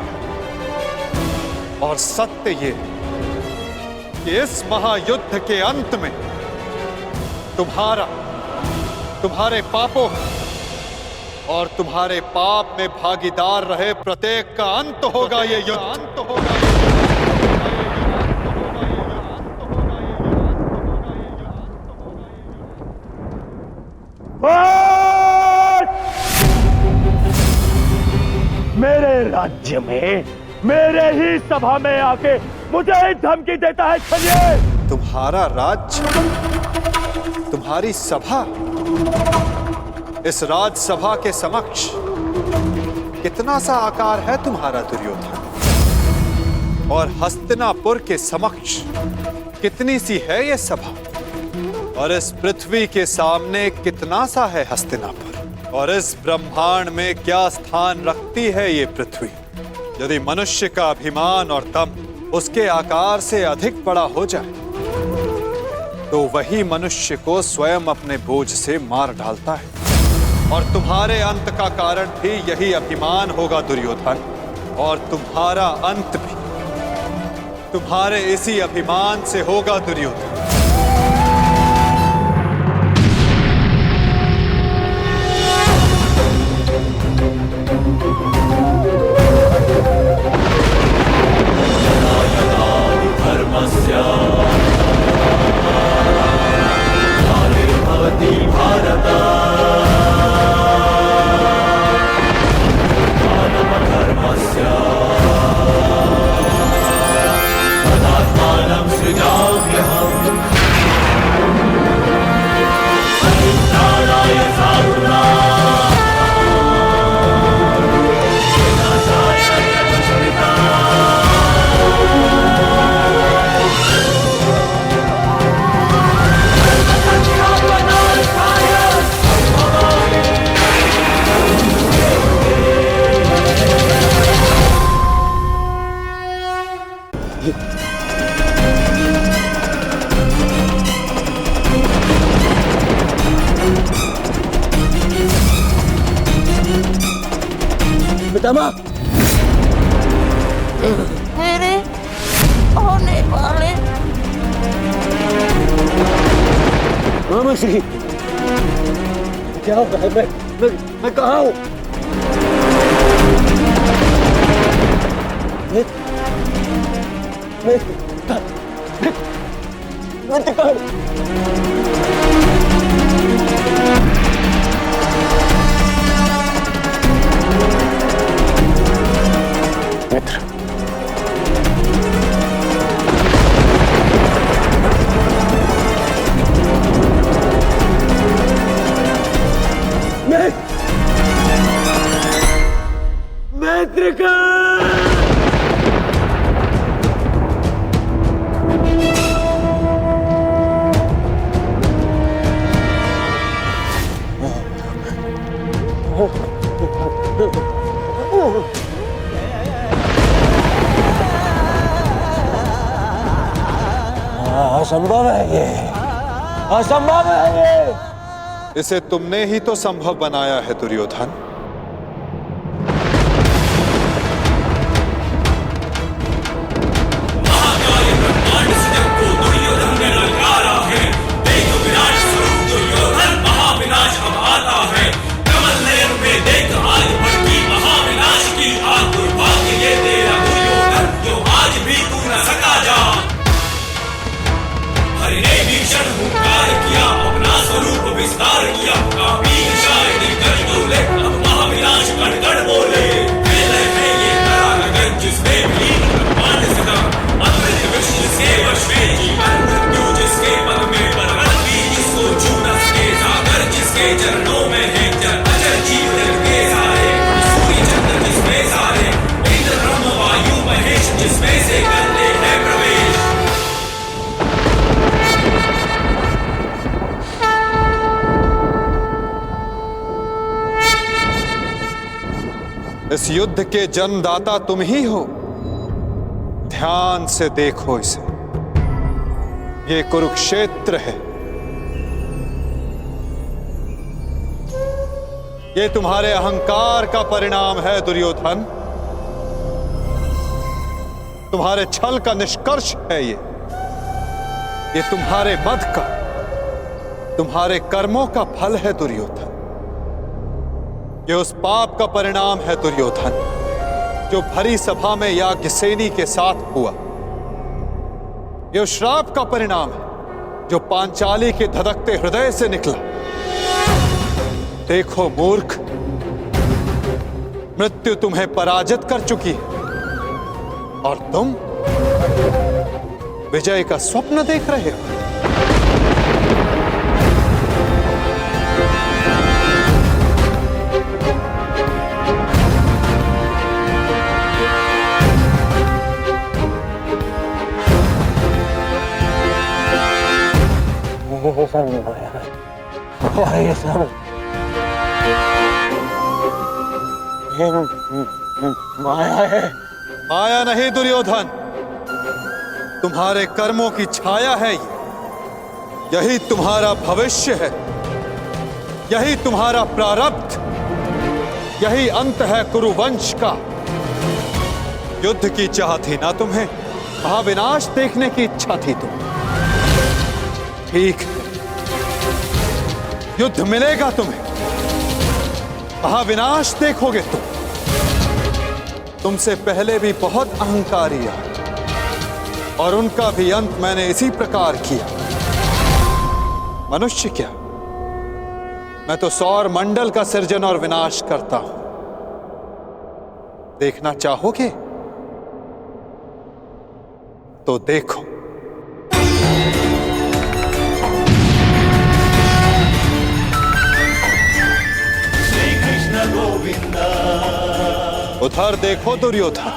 और सत्य ये कि इस महायुद्ध के अंत में तुम्हारे पापों और तुम्हारे पाप में भागीदार रहे प्रत्येक का अंत होगा। ये युद्ध अंत होगा। राज्य में मेरे ही सभा में आके मुझे ही धमकी देता है छलिए। तुम्हारा राज्य, तुम्हारी सभा, इस राजसभा के समक्ष कितना सा आकार है तुम्हारा दुर्योधन, और हस्तिनापुर के समक्ष कितनी सी है ये सभा, और इस पृथ्वी के सामने कितना सा है हस्तिनापुर, और इस ब्रह्मांड में क्या स्थान रखती है ये पृथ्वी। यदि मनुष्य का अभिमान और दम उसके आकार से अधिक बड़ा हो जाए तो वही मनुष्य को स्वयं अपने बोझ से मार डालता है, और तुम्हारे अंत का कारण भी यही अभिमान होगा दुर्योधन, और तुम्हारा अंत भी तुम्हारे इसी अभिमान से होगा दुर्योधन। पितामह, मेरे होने वाले मामा श्री, क्या हो रहा है? मैं कहाँ हूँ? मित्र, मित्र का असंभव है ये, असंभव है ये। इसे तुमने ही तो संभव बनाया है दुर्योधन। इस युद्ध के जन्मदाता तुम ही हो। ध्यान से देखो इसे, ये कुरुक्षेत्र है। ये तुम्हारे अहंकार का परिणाम है दुर्योधन, तुम्हारे छल का निष्कर्ष है ये तुम्हारे मद का, तुम्हारे कर्मों का फल है दुर्योधन। ये उस पाप का परिणाम है दुर्योधन जो भरी सभा में याज्ञसेनी के साथ हुआ। ये उस श्राप का परिणाम है जो पांचाली के धधकते हृदय से निकला। देखो मूर्ख, मृत्यु तुम्हें पराजित कर चुकी है और तुम विजय का स्वप्न देख रहे हो। माया है। माया नहीं दुर्योधन, तुम्हारे कर्मों की छाया है ये। यही तुम्हारा भविष्य है, यही तुम्हारा प्रारब्ध, यही अंत है कुरुवंश का। युद्ध की चाह थी ना तुम्हें, महाविनाश देखने की इच्छा थी तुम्हें। ठीक है, युद्ध मिलेगा तुम्हें, महाविनाश देखोगे तुम। तुमसे पहले भी बहुत अहंकारी आए और उनका भी अंत मैंने इसी प्रकार किया। मनुष्य क्या, मैं तो सौर मंडल का सृजन और विनाश करता हूं। देखना चाहोगे तो देखो। उधर देखो दुर्योधन।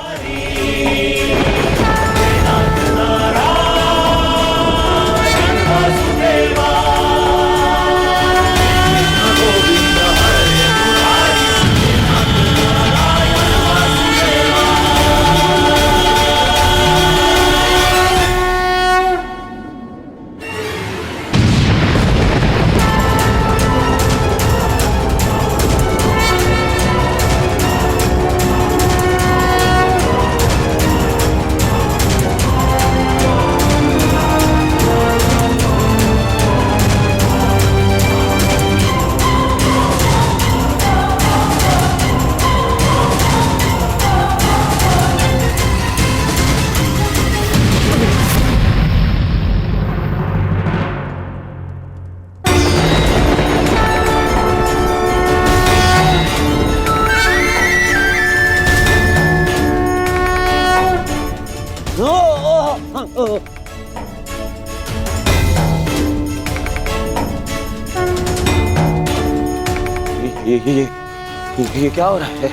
ये क्या हो रहा है?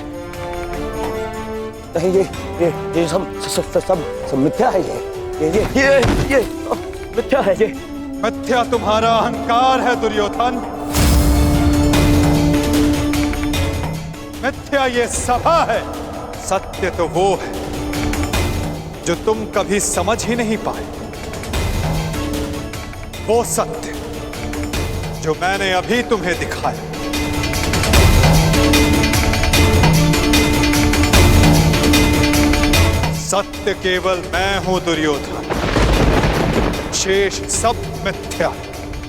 नहीं, ये सब मिथ्या है। ये मिथ्या है। ये मिथ्या तुम्हारा अहंकार है दुर्योधन। मिथ्या ये सभा है, सत्य तो वो है जो तुम कभी समझ ही नहीं पाए। वो सत्य जो मैंने अभी तुम्हें दिखाया। सत्य केवल मैं हूं दुर्योधन, शेष सब मिथ्या।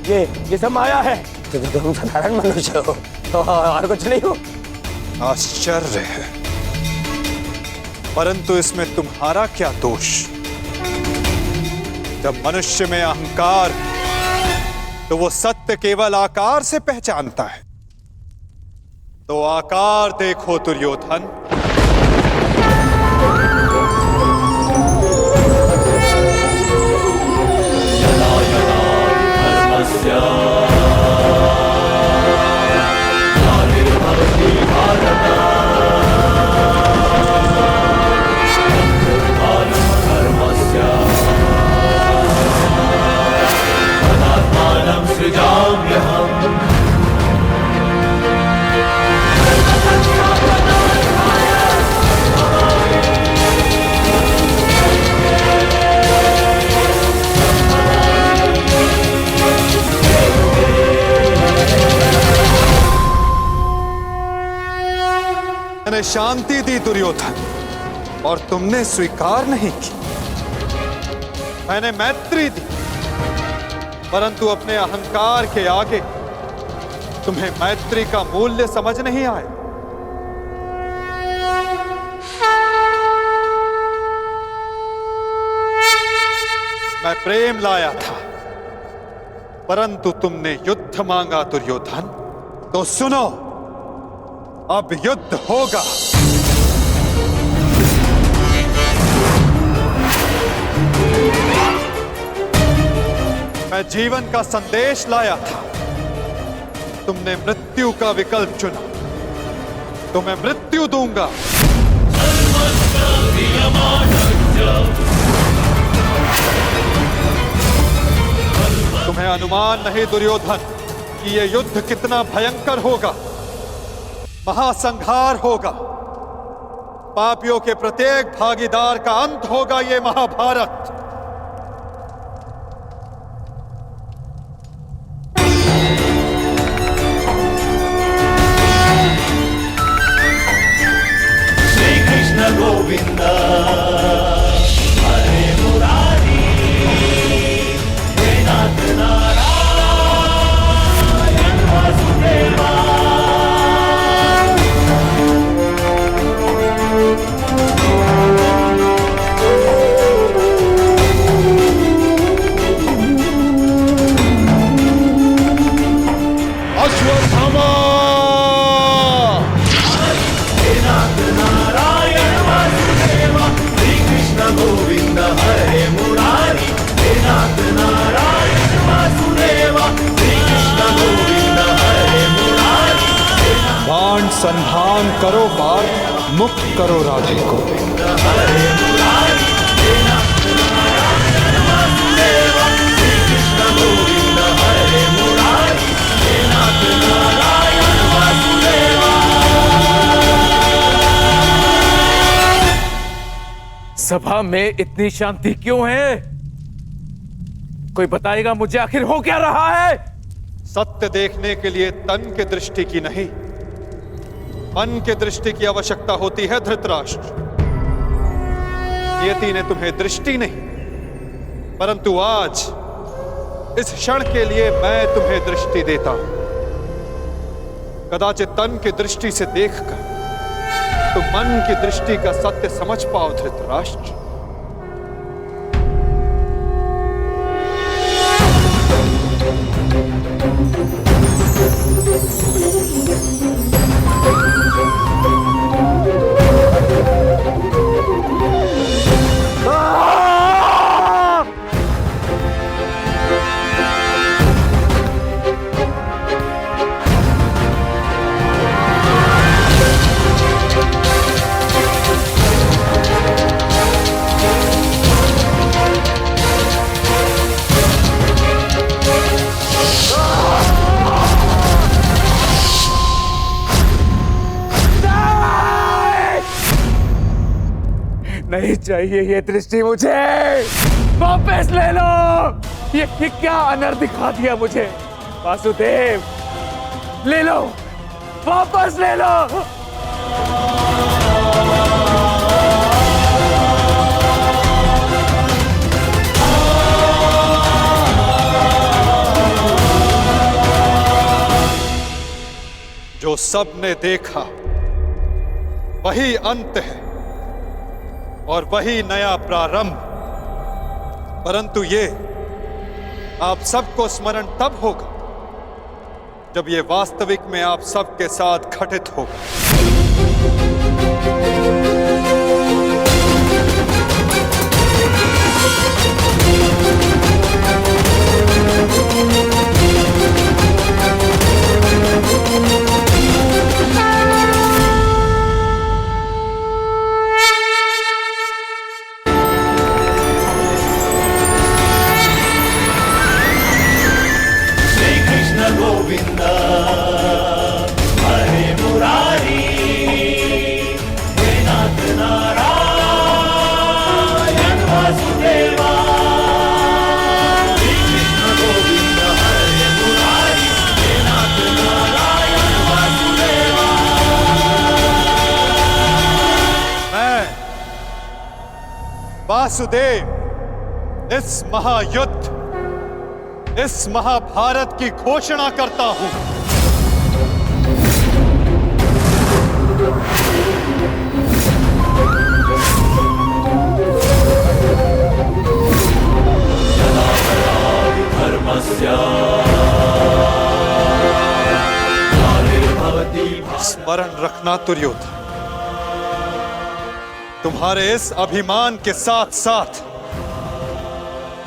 ये सब माया है। तुम साधारण मनुष्य हो और कुछ नहीं हो। आश्चर्य है, परंतु इसमें तुम्हारा क्या दोष? जब मनुष्य में अहंकार तो वो सत्य केवल आकार से पहचानता है। तो आकार देखो दुर्योधन। मैंने शांति दी दुर्योधन और तुमने स्वीकार नहीं की। मैंने मैत्री दी, परंतु अपने अहंकार के आगे तुम्हें मैत्री का मूल्य समझ नहीं आया। मैं प्रेम लाया था, परंतु तुमने युद्ध मांगा दुर्योधन। तो सुनो, अब युद्ध होगा। मैं जीवन का संदेश लाया था, तुमने मृत्यु का विकल्प चुना, तो मैं मृत्यु दूंगा। तुम्हें अनुमान नहीं दुर्योधन कि यह युद्ध कितना भयंकर होगा। महासंहार होगा, पापियों के प्रत्येक भागीदार का अंत होगा ये महाभारत। श्री कृष्ण गोविंद हरे मुरारी, हे नाथ नारायण वासुदेवा। अश्वत्थामा! हे नाथ नारायण वासुदेवा, श्री कृष्ण गोविंद हरे मुरारी, हे नाथ नारायण वासुदेवा, श्री कृष्ण गोविंद हरे मुरारी। बाण संधान करो पार्थ, मुक्त करो राधे को। हरे मुरारी, हे नाथ नारायण वासुदेवा, श्री कृष्ण गोविंद हरे मुरारी, हे नाथ नारायण वासुदेवा। सभा में इतनी शांति क्यों है? कोई बताएगा मुझे आखिर हो क्या रहा है? सत्य देखने के लिए तन के दृष्टि की नहीं, मन के दृष्टि की आवश्यकता होती है धृतराष्ट्र। नियति ने तुम्हें दृष्टि नहीं, परंतु आज इस क्षण के लिए मैं तुम्हें दृष्टि देता हूं। कदाचित तन की दृष्टि से देखकर तुम मन की दृष्टि का सत्य समझ पाओ धृतराष्ट्र। नहीं चाहिए ये दृष्टि मुझे, वापस ले लो। ये क्या अनर्थ दिखा दिया मुझे? वासुदेव, ले लो, वापस ले लो। जो सबने देखा वही अंत है और वही नया प्रारंभ। परंतु ये आप सबको स्मरण तब होगा जब ये वास्तविक में आप सबके साथ घटित होगा। गोविंद हरे मुरारी, हे नाथ नारायण वासुदेवा। श्री कृष्ण गोविंद हरे मुरारी, हे नाथ नारायण वासुदेवा। मैं वासुदेव इस महायुद्ध, इस महाभारत की घोषणा करता हूं। स्मरण रखना दुर्योधन, तुम्हारे इस अभिमान के साथ साथ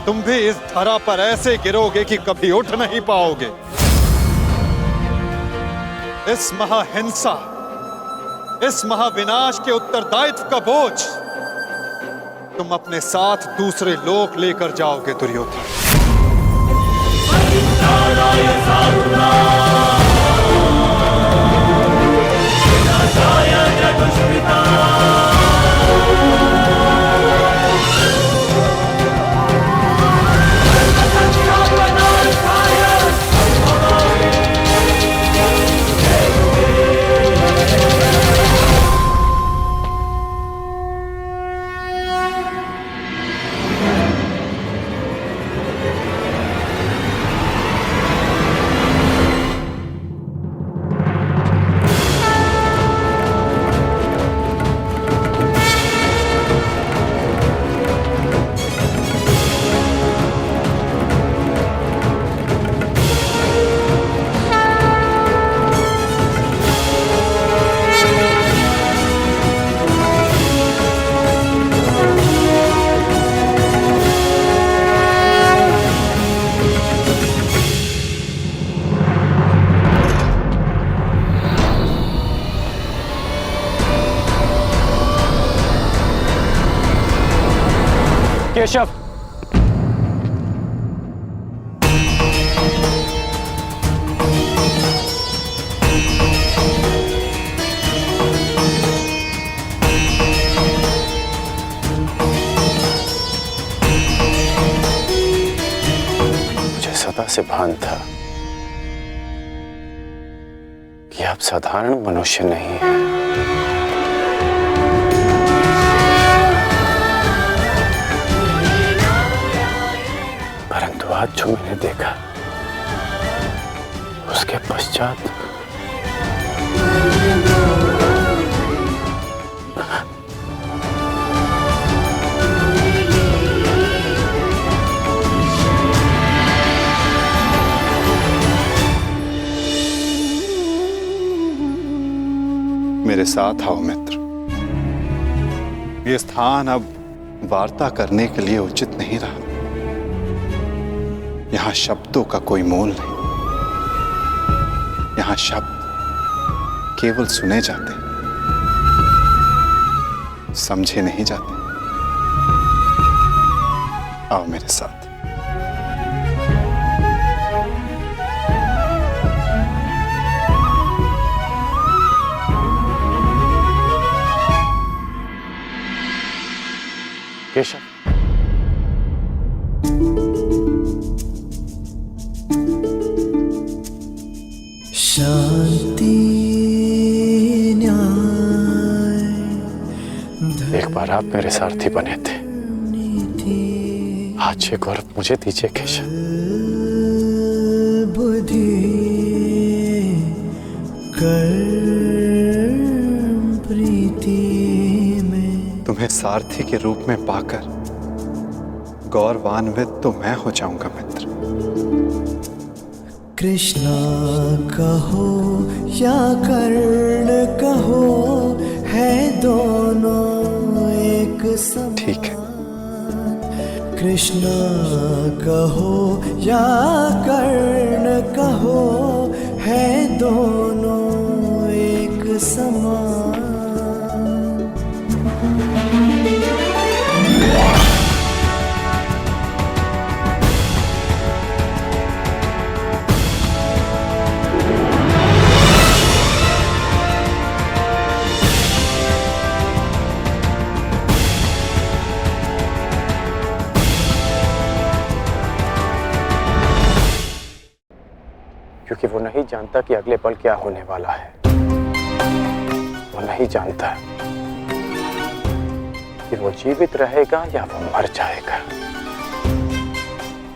तुम भी इस धरा पर ऐसे गिरोगे कि कभी उठ नहीं पाओगे। इस महाहिंसा, इस महाविनाश के उत्तरदायित्व का बोझ तुम अपने साथ दूसरे लोक लेकर जाओगे दुर्योधन। केशव, मुझे सदा से भान था कि आप साधारण मनुष्य नहीं हैं। परंतु आज जो मैंने देखा उसके पश्चात मेरे साथ आओ मित्र। ये स्थान अब वार्ता करने के लिए उचित नहीं रहा। यहां शब्दों का कोई मोल नहीं। यहां शब्द केवल सुने जाते, समझे नहीं जाते। आओ मेरे साथ। केशव, शांति न्याय, एक बार आप मेरे सारथी बने थे, आज ये गौरव मुझे दीजिए केशव। बुद्धि कर्म प्रीति में। तुम्हें सारथी के रूप में पाकर गौरवान्वित तो मैं हो जाऊंगा मित्र। कृष्णा कहो या कर्ण कहो, है दोनों एक समान। ठीक है। कृष्णा कहो या कर्ण कहो, है दोनों एक समान। क्योंकि वो नहीं जानता कि अगले पल क्या होने वाला है। वो नहीं जानता कि वो जीवित रहेगा या वो मर जाएगा।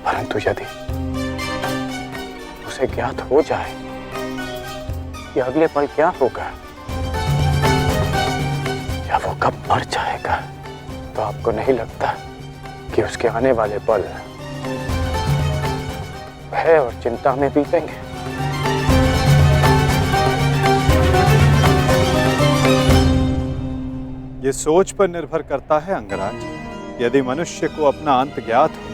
परंतु यदि उसे ज्ञात हो जाए कि अगले पल क्या होगा या वो कब मर जाएगा, तो आपको नहीं लगता कि उसके आने वाले पल भय और चिंता में बीतेंगे? ये सोच पर निर्भर करता है अंगराज। यदि मनुष्य को अपना अंत ज्ञात हो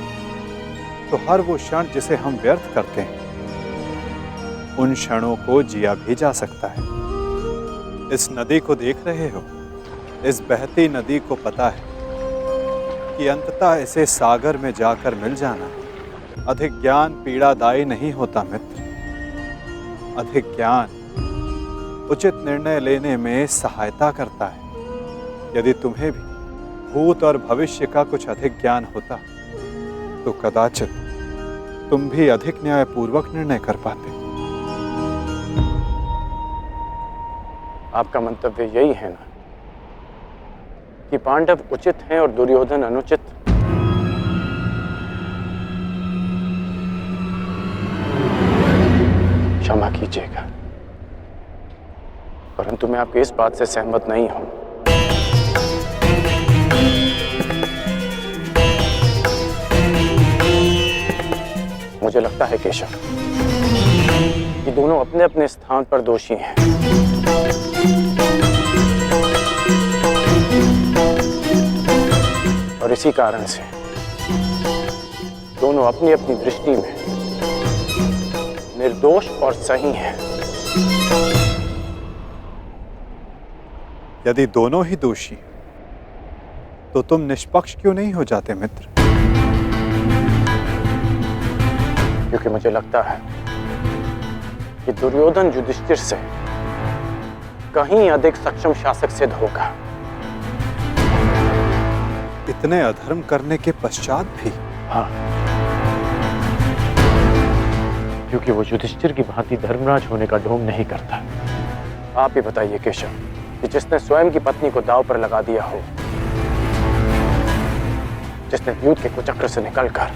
तो हर वो क्षण जिसे हम व्यर्थ करते हैं, उन क्षणों को जिया भी जा सकता है। इस नदी को देख रहे हो, इस बहती नदी को पता है कि अंततः इसे सागर में जाकर मिल जाना। अधिक ज्ञान पीड़ादायी नहीं होता मित्र। अधिक ज्ञान उचित निर्णय लेने में सहायता करता है। यदि तुम्हें भी भूत और भविष्य का कुछ अधिक ज्ञान होता तो कदाचित तुम भी अधिक न्यायपूर्वक निर्णय कर पाते। आपका मंतव्य यही है ना कि पांडव उचित हैं और दुर्योधन अनुचित? क्षमा कीजिएगा, परंतु मैं आपकी इस बात से सहमत नहीं हूं। मुझे लगता है केशव कि दोनों अपने अपने स्थान पर दोषी हैं। और इसी कारण से दोनों अपनी अपनी दृष्टि में निर्दोष और सही हैं। यदि दोनों ही दोषी हैं, तो तुम निष्पक्ष क्यों नहीं हो जाते मित्र? क्योंकि मुझे लगता है कि दुर्योधन युधिष्ठिर से कहीं अधिक सक्षम शासक सिद्ध होगा। इतने अधर्म करने के पश्चात भी? हाँ, क्योंकि वो युधिष्ठिर की भांति धर्मराज होने का ढोंग नहीं करता। आप ही बताइए केशव, कि जिसने स्वयं की पत्नी को दांव पर लगा दिया हो, जिसने द्यूत के कुचक्र से निकलकर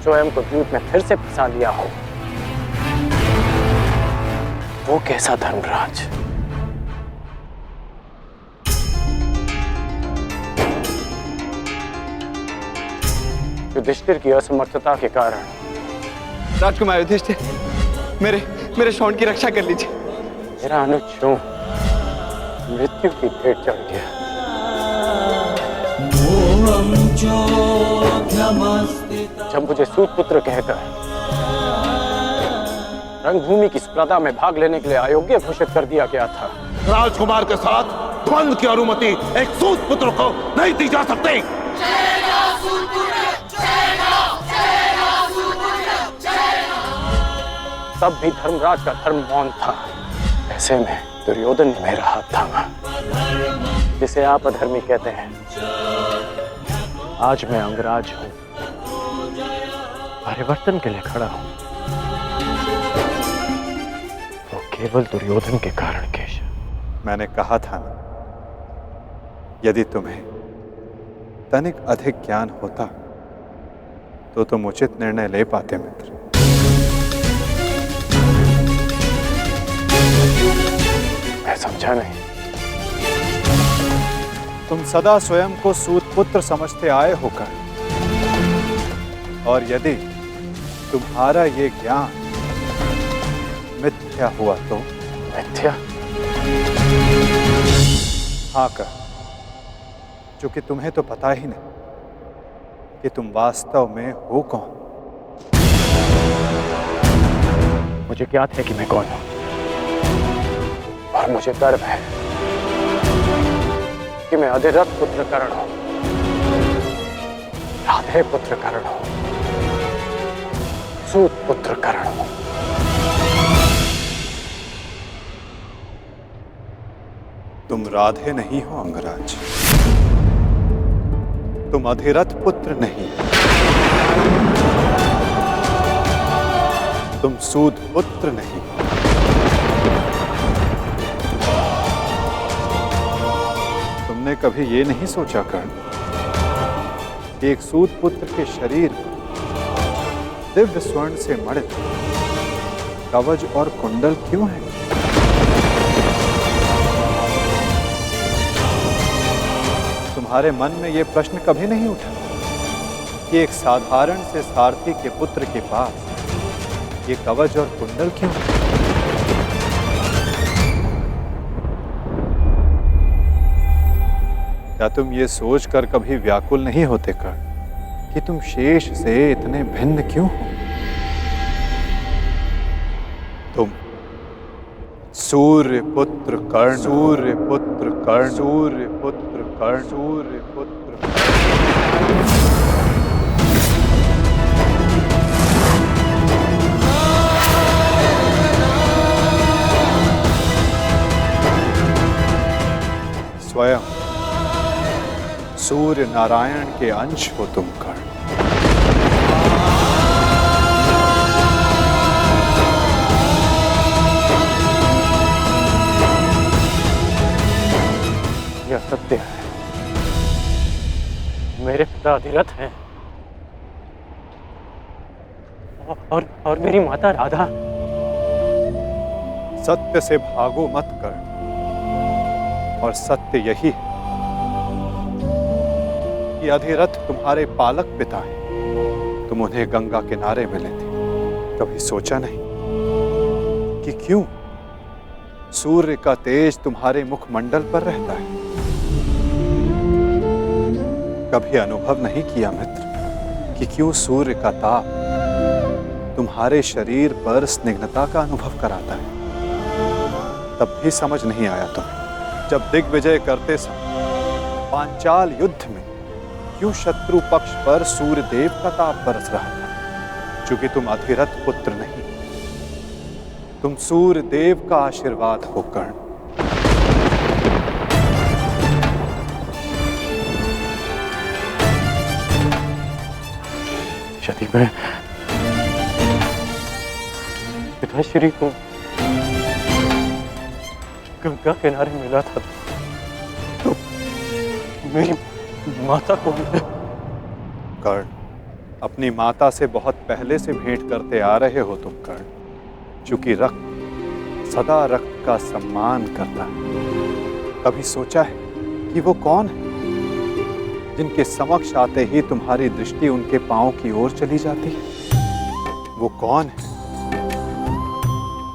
स्वयं को द्यूत में फिर से फंसा लिया हो, वो कैसा धर्मराज? युधिष्ठिर की असमर्थता के कारण। राजकुमार युधिष्ठिर, मेरे शौंड की रक्षा कर लीजिए। मेरा अनुज क्यों मृत्यु की भेंट चढ़ गया? जब मुझे सूतपुत्र कहकर रंगभूमि की स्पर्धा में भाग लेने के लिए अयोग्य घोषित कर दिया गया था, राजकुमार के साथ द्वंद्व की अनुमति एक सूतपुत्र को नहीं दी जा सकती। तब भी धर्मराज का धर्म मौन था। ऐसे में दुर्योधन ने मेरा हाथ थामा, जिसे आप अधर्मी कहते हैं। आज मैं अंगराज हूं, परिवर्तन के लिए खड़ा हूं, वो केवल दुर्योधन के कारण। केशव, मैंने कहा था ना, यदि तुम्हें तनिक अधिक ज्ञान होता तो तुम उचित निर्णय ले पाते मित्र। मैं समझा नहीं। तुम सदा स्वयं को सूतपुत्र समझते आए होकर, और यदि तुम्हारा ये ज्ञान मिथ्या हुआ तो? मिथ्या? हाँ कर, क्योंकि तुम्हें तो पता ही नहीं कि तुम वास्तव में हो कौन। मुझे ज्ञात है कि मैं कौन हूं, और मुझे गर्व है कि मैं अधिरथ पुत्र कर्ण हूं, राधे पुत्र कर्ण हूं, सूत पुत्र कर्ण हूं। तुम राधे नहीं हो अंगराज, तुम अधिरथ पुत्र नहीं, तुम सूत पुत्र नहीं। तुमने कभी ये नहीं सोचा कर्ण कि एक सूत पुत्र के शरीर में दिव्य स्वर्ण से मणित कवच और कुंडल क्यों है? तुम्हारे मन में यह प्रश्न कभी नहीं उठा कि एक साधारण से सारथी के पुत्र के पास ये कवच और कुंडल क्यों? क्या तुम ये सोचकर कभी व्याकुल नहीं होते कर्ण कि तुम शेष से इतने भिन्न क्यों हो? तुम सूर्य पुत्र कर्ण, सूर्य पुत्र कर्ण, सूर्य पुत्र कर्ण, सूर्य पुत्र कर्ण। स्वयं सूर्य नारायण के अंश हो तुम कर्ण। यह सत्य है, मेरे पिता अधिरथ हैं और मेरी माता राधा। सत्य से भागो मत कर्ण, और सत्य यही है कि अधिरथ तुम्हारे पालक पिता हैं। तुम उन्हें गंगा किनारे मिले थे, कभी सोचा नहीं कि क्यों सूर्य का तेज तुम्हारे मुखमंडल पर रहता है? कभी अनुभव नहीं किया मित्र कि क्यों सूर्य का ताप तुम्हारे शरीर पर स्निग्धता का अनुभव कराता है? तब भी समझ नहीं आया तुम्हें जब दिग्विजय करते समय पांचाल युद्ध में क्यों शत्रु पक्ष पर सूर्य देव का ताप बरस रहा था? क्योंकि तुम अधिरथ पुत्र नहीं, तुम सूर्य देव का आशीर्वाद हो कर्ण। यदि मैं पिताश्री को गंगा किनारे मिला था तो मेरी माता को कर्ण, अपनी माता से बहुत पहले से भेंट करते आ रहे हो तुम कर्ण। क्योंकि रक्त सदा रक्त का सम्मान करता है। कभी सोचा है कि वो कौन है जिनके समक्ष आते ही तुम्हारी दृष्टि उनके पांव की ओर चली जाती है? वो कौन है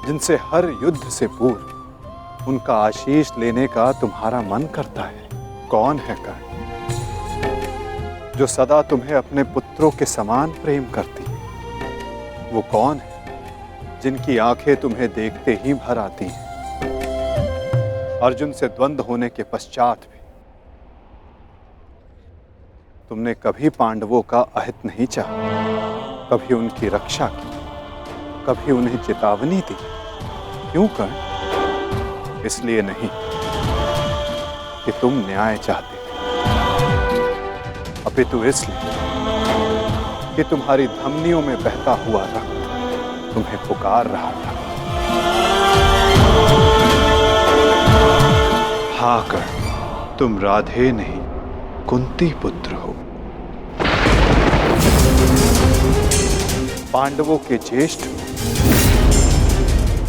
जिनसे हर युद्ध से पूर्व उनका आशीष लेने का तुम्हारा मन करता है? कौन है कर्ण जो सदा तुम्हें अपने पुत्रों के समान प्रेम करती है? वो कौन है जिनकी आंखें तुम्हें देखते ही भर आती हैं? अर्जुन से द्वंद्व होने के पश्चात भी तुमने कभी पांडवों का अहित नहीं चाहा, कभी उनकी रक्षा की, कभी उन्हें चेतावनी दी। क्यों कर्ण? इसलिए नहीं कि तुम न्याय चाहते, अपितु इसलिए कि तुम्हारी धमनियों में बहता हुआ रक्त तुम्हें पुकार रहा था। हाँ कर्ण, तुम राधे नहीं कुंती पुत्र हो, पांडवों के ज्येष्ठ।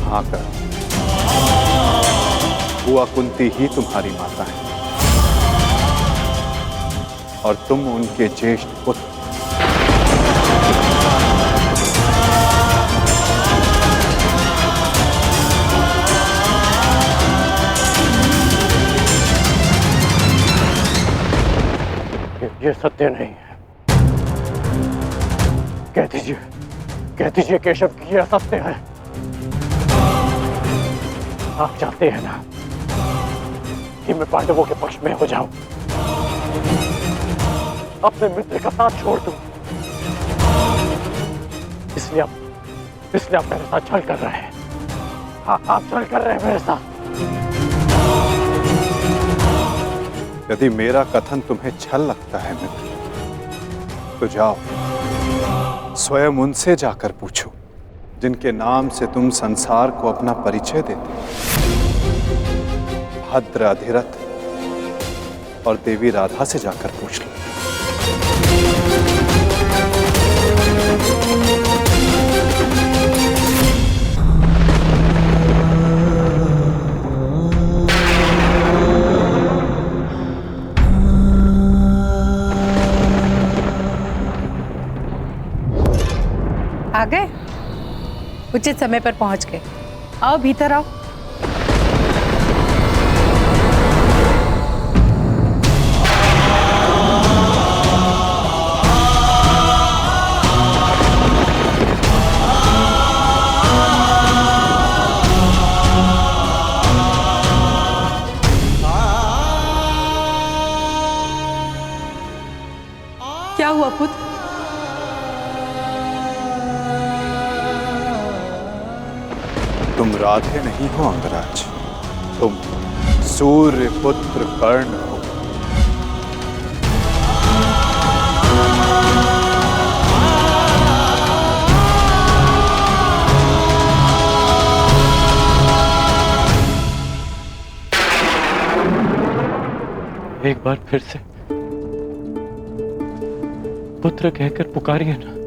हाँ कर्ण, बुआ कुंती ही तुम्हारी माता है और तुम उनके ज्येष्ठ पुत्र। ये सत्य नहीं है। कह दीजिए केशव कि यह सत्य है। आप चाहते हैं ना कि मैं पांडवों के पक्ष में हो जाऊं, अपने मित्र का साथ छोड़ दूं, इसलिए आप मेरे साथ छल कर रहे हैं। हाँ, आप छल कर रहे हैं मेरे साथ। यदि मेरा कथन तुम्हें छल लगता है मित्र, तो जाओ स्वयं उनसे जाकर पूछो जिनके नाम से तुम संसार को अपना परिचय देते। भद्र अधिरथ और देवी राधा से जाकर पूछ लो। आ गए? उचित समय पर पहुंच गए। आओ भीतर आओ। पुत्र। तुम राधे नहीं हो अंगराज, तुम सूर्य पुत्र कर्ण हो। एक बार फिर से पुत्र कहकर पुकारिए ना।